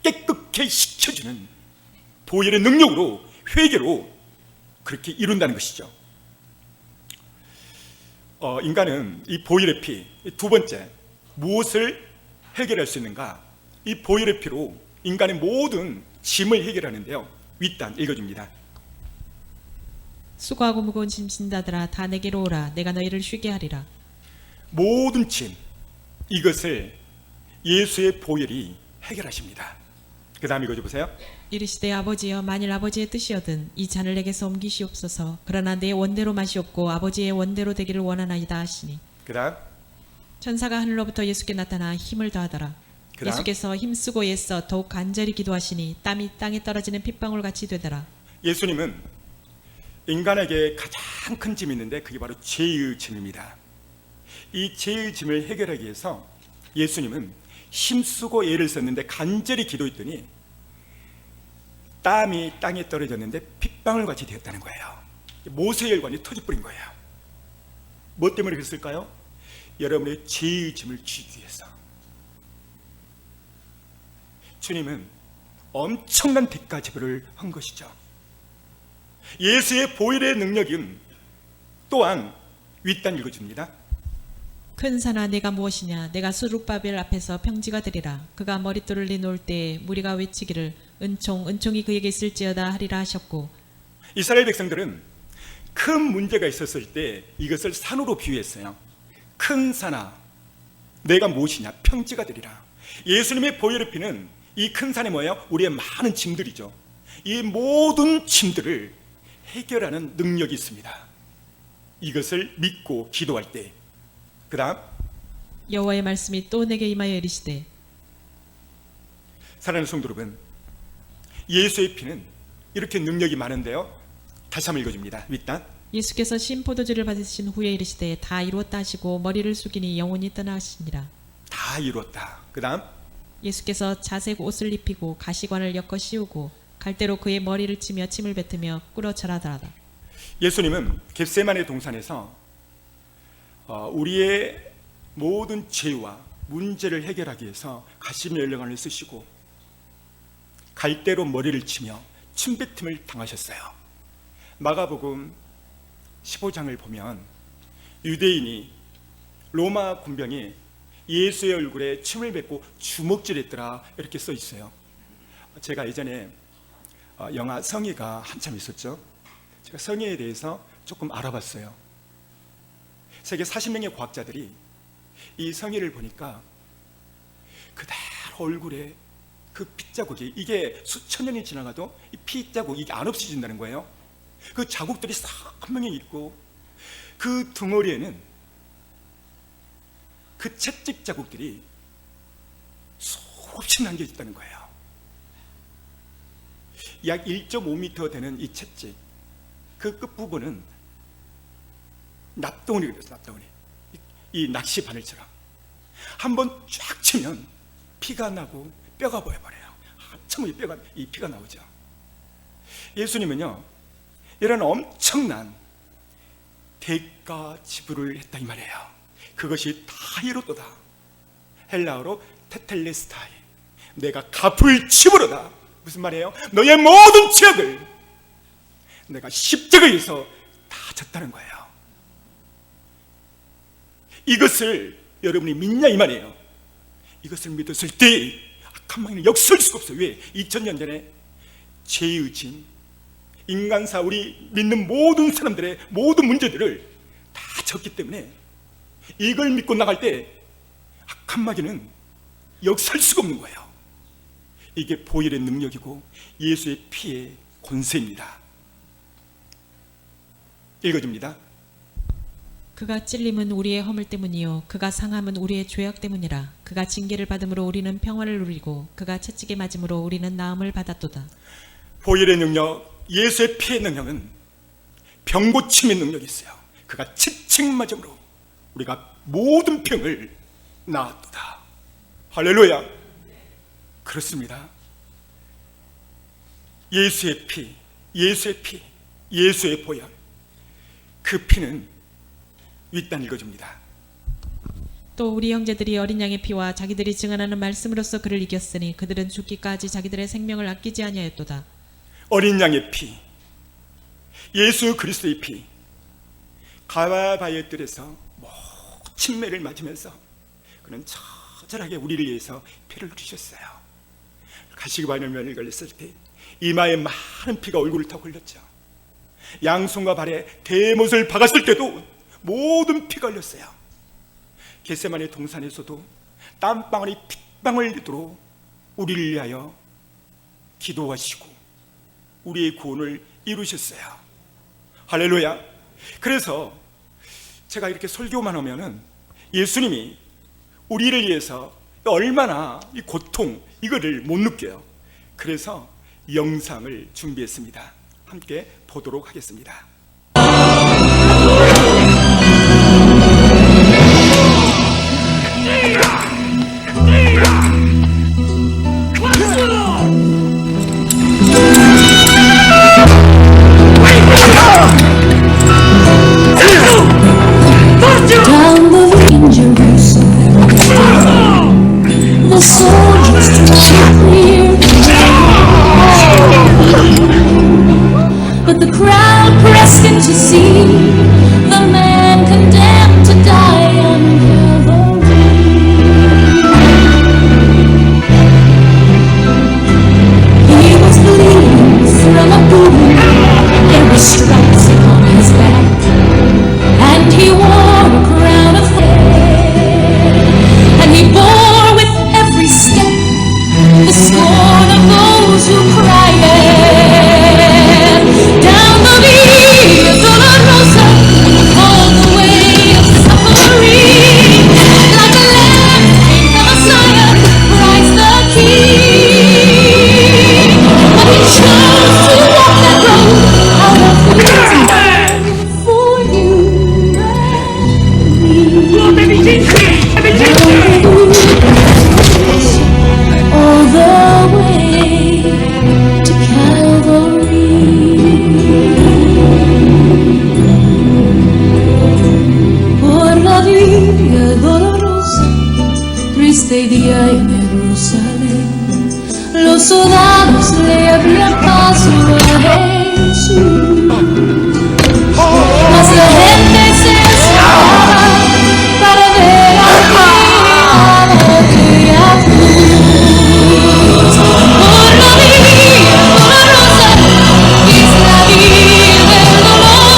깨끗게 시켜주는 보혈의 능력으로, 회개로 그렇게 이룬다는 것이죠. 인간은 이 보혈의 피, 두 번째 무엇을 해결할 수 있는가? 이 보혈의 피로 인간의 모든 짐을 해결하는데요, 윗단 읽어줍니다. 수고하고 무거운 짐 진 자들아 다 내게로 오라. 내가 너희를 쉬게 하리라. 모든 짐, 이것을 예수의 보혈이 해결하십니다. 그 다음 읽어줘보세요. 이르시되 아버지여, 만일 아버지의 뜻이거든 이 잔을 내게서 옮기시옵소서. 그러나 내 원대로 마시옵고 아버지의 원대로 되기를 원하나이다 하시니. 그 다음 천사가 하늘로부터 예수께 나타나 힘을 더하더라. 그다음? 예수께서 힘쓰고 애써 더욱 간절히 기도하시니 땀이 땅에 떨어지는 핏방울 같이 되더라. 예수님은 인간에게 가장 큰 짐이 있는데 그게 바로 죄의 짐입니다. 이 죄의 짐을 해결하기 위해서 예수님은 힘쓰고 애를 썼는데 간절히 기도했더니 땀이 땅에 떨어졌는데 핏방울 같이 되었다는 거예요. 모세의 혈관이 터져버린 거예요. 뭐 때문에 그랬을까요? 여러분의 죄의 짐을 지기 위해서. 주님은 엄청난 대가 지불을 한 것이죠. 예수의 보혈의 능력은 또한 윗단 읽어줍니다. 큰 산아 내가 무엇이냐 내가 수룹바벨 앞에서 평지가 되리라. 그가 머릿돌을 내놓을 때에 무리가 외치기를 은총이 그에게 있을지어다 하리라 하셨고, 이스라엘 백성들은 큰 문제가 있었을 때 이것을 산으로 비유했어요. 큰 산아 내가 무엇이냐 평지가 되리라. 예수님의 보혈의 피는 이 큰 산이 뭐예요? 우리의 많은 짐들이죠. 이 모든 짐들을 해결하는 능력이 있습니다. 이것을 믿고 기도할 때, 그 다음 여호와의 말씀이 또 내게 임하여 이르시되. 사랑하는 성도 여러분, 예수의 피는 이렇게 능력이 많은데요. 다시 한번 읽어줍니다. 윗단. 예수께서 신포도주를 받으신 후에 이르시되 다 이루었다 하시고 머리를 숙이니 영혼이 떠나시니라. 다 이루었다. 그 다음 예수께서 자색 옷을 입히고 가시관을 엮어 씌우고 갈대로 그의 머리를 치며 침을 뱉으며 꿇어 절하더라. 예수님은 겟세마네 동산에서 우리의 모든 죄와 문제를 해결하기 위해서 가시며 연령을 쓰시고 갈대로 머리를 치며 침뱉음을 당하셨어요. 마가복음 15장을 보면 유대인이 로마 군병이 예수의 얼굴에 침을 뱉고 주먹질했더라 이렇게 써 있어요. 제가 예전에 영화 성의가 한참 있었죠. 제가 성의에 대해서 조금 알아봤어요. 세계 40명의 과학자들이 이 성의를 보니까 그대로 얼굴에 그 핏자국이, 이게 수천 년이 지나가도 이 핏자국이 이게 안 없어진다는 거예요. 그 자국들이 싹 한 명이 있고 그 덩어리에는 그 채찍 자국들이 수없이 남겨 있다는 거예요. 약 1.5m 되는 이 채찍, 그 끝부분은 납덩어리가 그래서 납덩어리, 이 낚시 바늘처럼 한번 쫙 치면 피가 나고 뼈가 보여버려요. 한참 후에 이 피가 나오죠. 예수님은요 이런 엄청난 대가 지불을 했다 이 말이에요. 그것이 다 이루었도다. 헬라어로 테텔레스타이, 내가 갚을 치부로다. 무슨 말이에요? 너의 모든 죄악을 내가 십자가에서 다 졌다는 거예요. 이것을 여러분이 믿냐 이 말이에요. 이것을 믿었을 때 악한 마귀는 역설 수가 없어요. 왜? 2000년 전에 죄의 짐, 인간사, 우리 믿는 모든 사람들의 모든 문제들을 다 졌기 때문에 이걸 믿고 나갈 때 악한 마귀는 역설 수가 없는 거예요. 이게 보혈의 능력이고 예수의 피의 권세입니다. 읽어줍니다. 그가 찔림은 우리의 허물 때문이요 그가 상함은 우리의 죄악 때문이라. 그가 징계를 받음으로 우리는 평화를 누리고 그가 채찍에 맞음으로 우리는 나음을 받았도다. 보혈의 능력, 예수의 피의 능력은 병고침의 능력이 있어요. 그가 채찍 맞음으로 우리가 모든 병을 나았도다. 할렐루야. 그렇습니다. 예수의 피, 예수의 피, 예수의 보혈, 그 피는 윗단 읽어줍니다. 또 우리 형제들이 어린 양의 피와 자기들이 증언하는 말씀으로써 그를 이겼으니 그들은 죽기까지 자기들의 생명을 아끼지 아니하였도다. 어린 양의 피, 예수 그리스도의 피, 가바바의 뜰에서 침매를 맞으면서 그는 처절하게 우리를 위해서 피를 흘리셨어요. 가시관염에 걸렸을 때 이마에 많은 피가 얼굴을 다 흘렸죠. 양손과 발에 대못을 박았을 때도 모든 피가 흘렸어요. 겟세마네 동산에서도 땀방울이 핏방울 내도록 우리를 위하여 기도하시고 우리의 구원을 이루셨어요. 할렐루야. 그래서 제가 이렇게 설교만 하면은 예수님이 우리를 위해서 얼마나 이 고통 이거를 못 느껴요. 그래서 영상을 준비했습니다. 함께 보도록 하겠습니다. Down the way in Jerusalem, the soldiers drew near. crowd pressed in to see the man condemned to die on Calvary. He was bleeding from a wound. There were stripes upon his back, and he wore a crown of thorns, and he bore with every step the scorn of those who cried. Down the Via Dolorosa, all the way of suffering, like a lamb came the Messiah, Christ the King. But he chose to walk that road out of his love for you and me. All the way to Calvary. Por la vía dolorosa, triste día en Jerusalén, los soldados le abrían paso a Jesús, mas la gente se escapaba para ver a aquella cruz. Por la vía dolorosa, es la vía del dolor,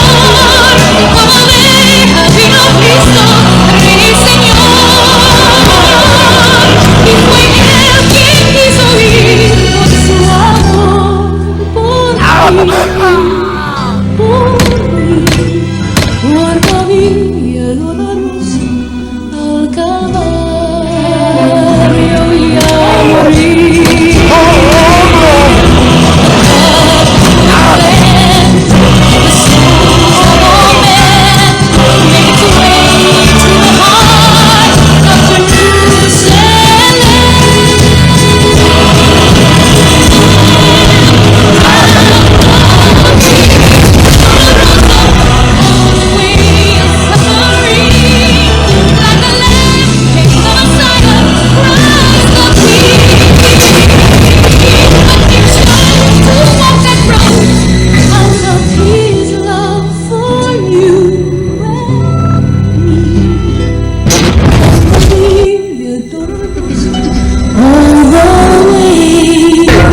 como oveja vino Cristo, Rey y Señor, y fue Él quien quiso ir por su amor, por mí, por la vía dolorosa, al Calvario y a morir.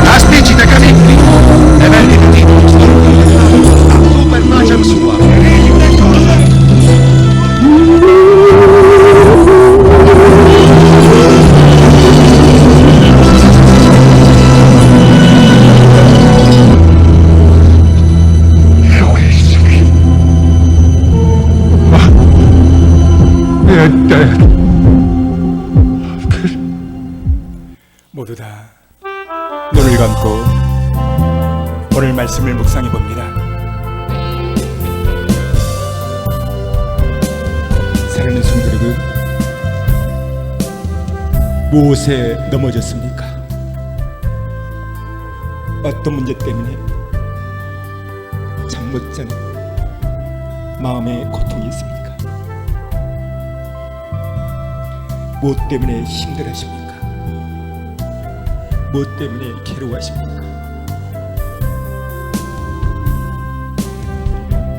Aspicita Canicchi, eventi super macam sua. 모두 다 눈을 감고 오늘 말씀을 묵상해 봅니다. 사랑하는 성도 여러분, 무엇에 넘어졌습니까? 어떤 문제 때문에 잠 못 자는 마음의 고통이 있습니까? 무엇 때문에 힘들어하십니까? 무엇 때문에 괴로워하십니까?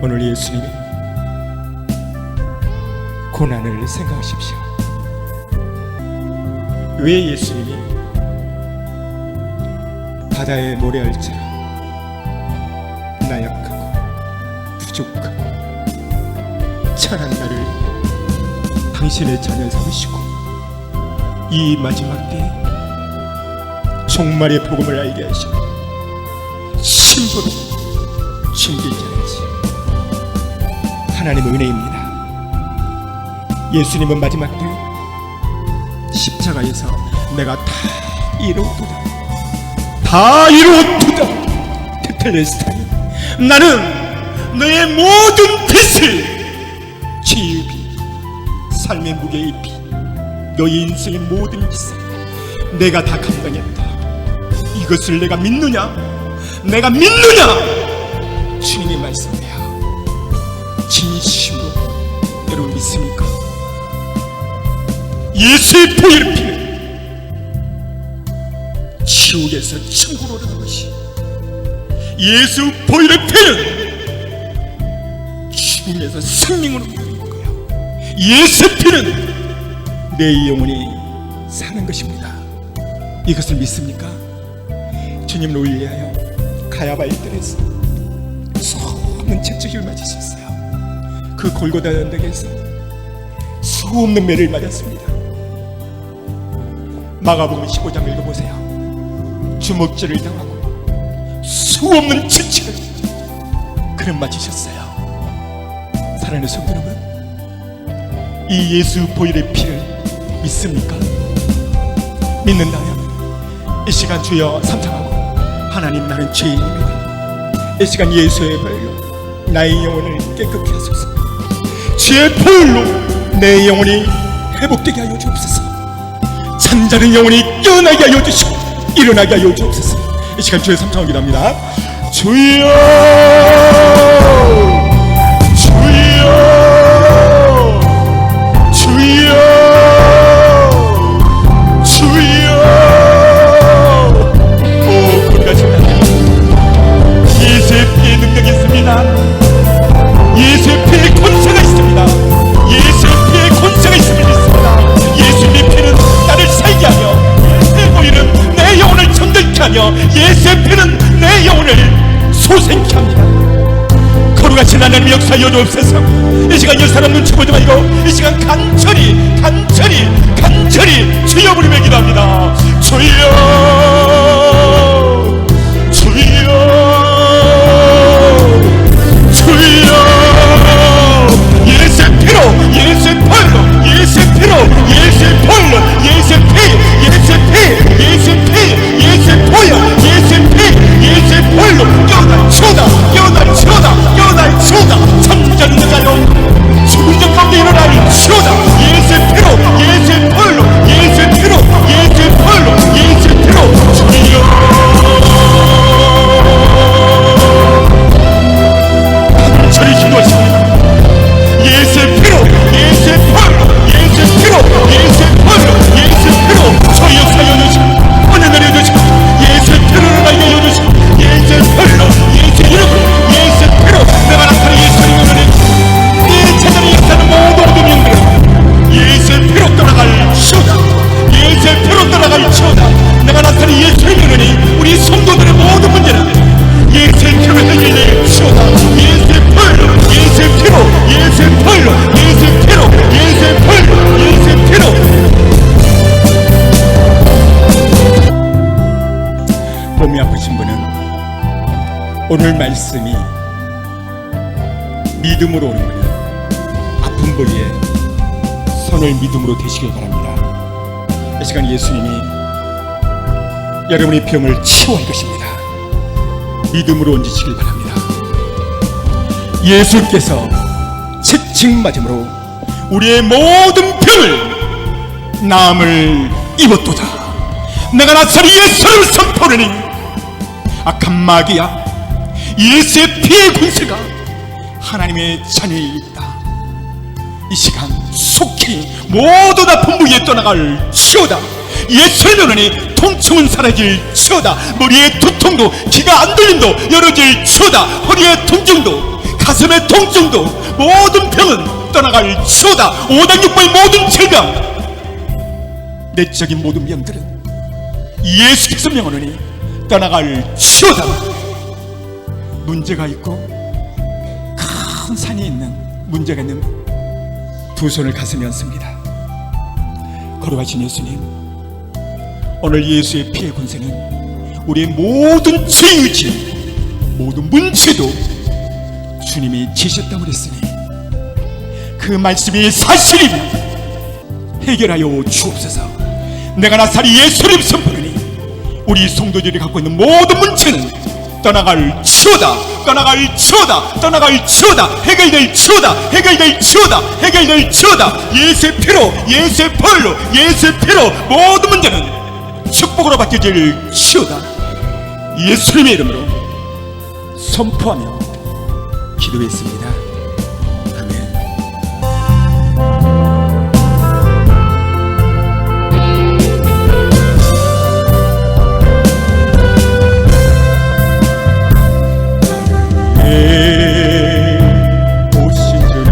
오늘 예수님이 고난을 생각하십시오. 왜 예수님이 바다의 모래알처럼 나약하고 부족하고 천한 나를 당신의 자녀 삼으시고 이 마지막 때에 종말의 복음을 알게 하시고 신부로 준비자는지 하나님의 은혜입니다. 예수님은 마지막 때 십자가에서 내가 다 이루었도다, 다 이루었도다 테텔레스타니, 나는 너의 모든 빚을 죄의 빚, 삶의 무게의 빚, 너의 인생의 모든 빚을 내가 다 감당했다. 이것을 내가 믿느냐? 내가 믿느냐? 주님의 말씀이야. 진심으로 여러분 믿습니까? 예수의 보혈 피는 지옥에서 천국으로 오는 것이, 예수 보혈의 피는 피에서 생명으로 부르는 거예요. 예수의 피는 내 영혼이 사는 것입니다. 이것을 믿습니까? 주님을 위하여 가야바일들에서 수없는 채찍을 맞으셨어요. 그 골고다 언덕에서 수없는 매를 맞았습니다. 마가복음 15장 읽어보세요. 주먹질을 당하고 수없는 채찍을 그는 맞으셨어요. 사랑하는 성도 여러분, 이 예수 보혈의 피를 믿습니까? 믿는다면 이 시간 주여 삼창하고, 하나님 나는 죄인입니다. 이 시간 예수의 보혈로 나의 영혼을 깨끗게 하소서. 주의 보혈로 내 영혼이 회복되게 하여 주옵소서. 잠자는 영혼이 깨어나게 하여 주시고 일어나게 하여 주옵소서. 이 시간 주의 삼창하기도 합니다. 주여 주여 주여 주여. 오 거룩하신 하나님, 예수의 피에 능력이 있습니다. 예수의 피에 권세가 있습니다. 예수의 피에 권세가 있음을 믿습니다. 예수의 피는 나를 살게 하며, 예수의 보혈은 내 영혼을 정결케 하며, 예수의 피는 내 영혼을 소생케 합니다. 거룩하신 하나님 역사하여 주옵소서. 이 시간 이 사람 눈치 보지 말고 이 시간 간절히 주여 부르며 기도합니다. 주여 주여 주여. 예수의 피로, 예수의 보혈로, 예수의 피로, 예수의 보혈로, 예수의 피, 예수의 피, 예수의 피, 예수의 보혈, 예수의 피, 예수의 보혈로 깨어나치우다, 깨어나치우다, 깨어나치우다. 잠자는 자여 죽은 자 가운데 일어나치우다. 예수의 피로, 예수의 보혈로, 예수의 피로, 예수의 보혈로, 예수의 피로. 주여 간절히 기도하십니다. 예수의 피로, 예수의 보혈로, 예수의 피로, 예수의 보혈로, 예수의 피로 저희 역사여 주시고 은혜 내려 주시고, 예수의 피로 나에게 주시고, 예수의 보혈로, 예수의 이름으로, 예수의 피로 내가 나타내 예수의 이름으로 이 세상에 역사하는 모든 운명들은 예수의 피로 떠나갈 치우다. 예수의 피로 떠나갈 치우다. 내가 나타내 예수의 이름으로 우리 성도들의 모든 문제는 예수의 피로 해결될 치우다. 예수의 보혈로, 예수의 피로, 예수의 보혈로, 예수의 피로, 예수의 보혈로, 예수의 피로. 몸이 아프신 분은 오늘 말씀이 믿음으로 오는 분은 아픈 부위에 손을 믿음으로 대시길 바랍니다. 이 시간 예수님이 여러분의 병을 치유할 것입니다. 믿음으로 얹으시길 바랍니다. 예수께서 채찍 맞음으로 우리의 모든 병을 나음을 입었도다. 내가 나사리 예수를 선포하니 악한 마귀야, 예수의 피의 군세가 하나님의 자녀에 있다. 이 시간 속히 모든 아픈 부위에 떠나갈 치유다. 예수의 면허니 통증은 사라질 치유다. 머리의 두통도, 귀가 안 들림도 열어질 치유다. 허리의 통증도, 가슴의 통증도, 모든 병은 떠나갈 치유다. 5단 6번의 모든 질병, 내적인 모든 병들은 예수께서 명하노니 떠나갈 치유다. 문제가 있고 큰 산이 있는, 문제가 있는 두 손을 가슴에 얹습니다. 거룩하신 예수님, 오늘 예수의 피의 권세는 우리의 모든 죄의지, 모든 문제도 주님이 지셨다고 그랬으니 그 말씀이 사실이면 해결하여 주옵소서. 내가 나사리 예수님 선포하니 우리 성도들이 갖고 있는 모든 문제는 떠나갈 치유다. 떠나갈 치유다. 떠나갈 치유다. 해결될 치유다. 해결될 치유다. 해결될 치유다. 예수의 피로, 예수의 보혈로, 예수의 피로 모든 문제는 축복으로 바뀌어질 치유다. 예수님의 이름으로 선포하며 기도했습니다. 아멘. 오신 주를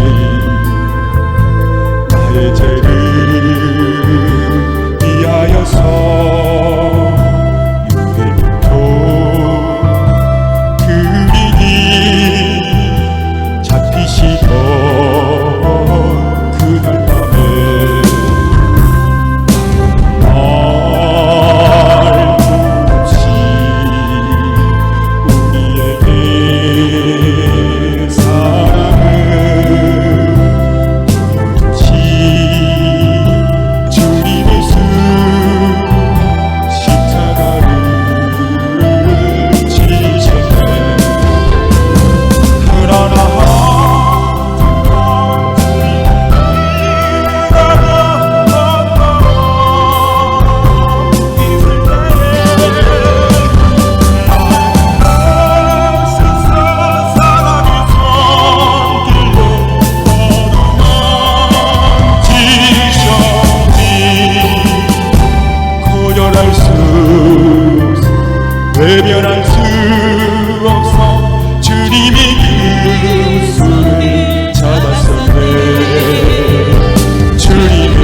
그 손을 잡았었네. 주님의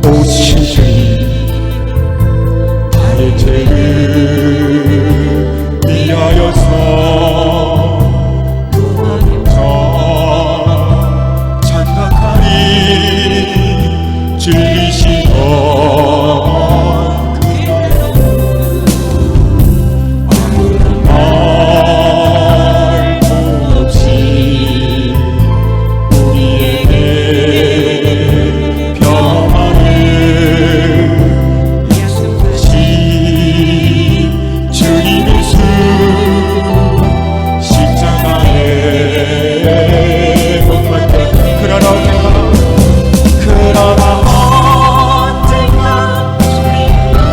오신 주님, 나의 죄를 위하여서 장각하니 즐기시던 아무런 말도 없이 우리에게 평안을 약속하신 주님의 수 십자가에 못 박혀. 그러나 언젠가 주님이라면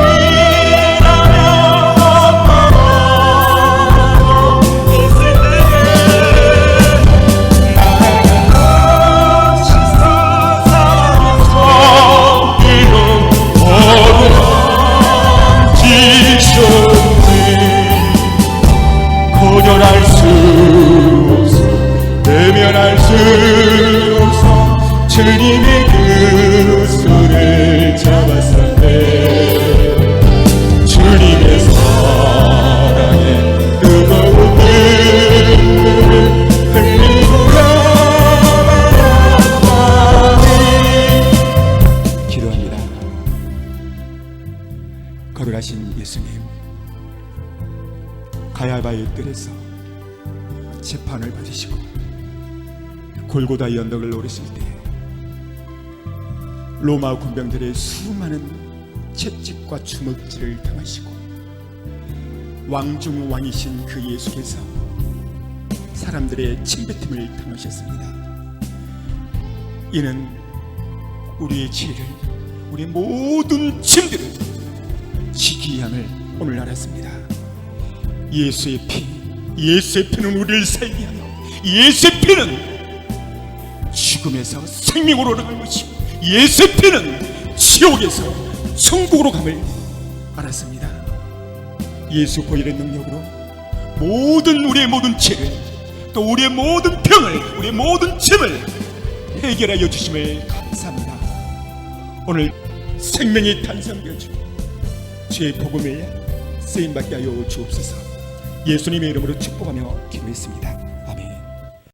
있을 때에 나의 세상에서 이런 어려지셨네. 고절할 수 없어, 외면할 수 없어. 주님의 그 손을 잡았었네. 주님의 사랑에 뜨거운 눈물을 흘리고 가만히 기도합니다. 거룩하신 예수님, 가야바의 뜰에서 재판을 받으시고 골고다의 언덕을 오르실 때 로마 군병들의 수많은 채찍과 주먹질을 당하시고 왕중 왕이신 그 예수께서 사람들의 침뱉음을 당하셨습니다. 이는 우리의 죄를, 우리의 모든 짐들을 지기 함을 오늘 알았습니다. 예수의 피는 우리를 살게 하여 예수의 피는 죽음에서 생명으로 나갈 것이고 예수의 피는 지옥에서 천국으로 감을 알았습니다. 예수 보혈의 능력으로 우리의 모든 죄를, 또 우리의 모든 병을, 우리의 모든 짐을 해결하여 주심을 감사합니다. 오늘 생명의 탄생되어주 죄의 복음에 쓰임받게 하여 주옵소서. 예수님의 이름으로 축복하며 기도했습니다.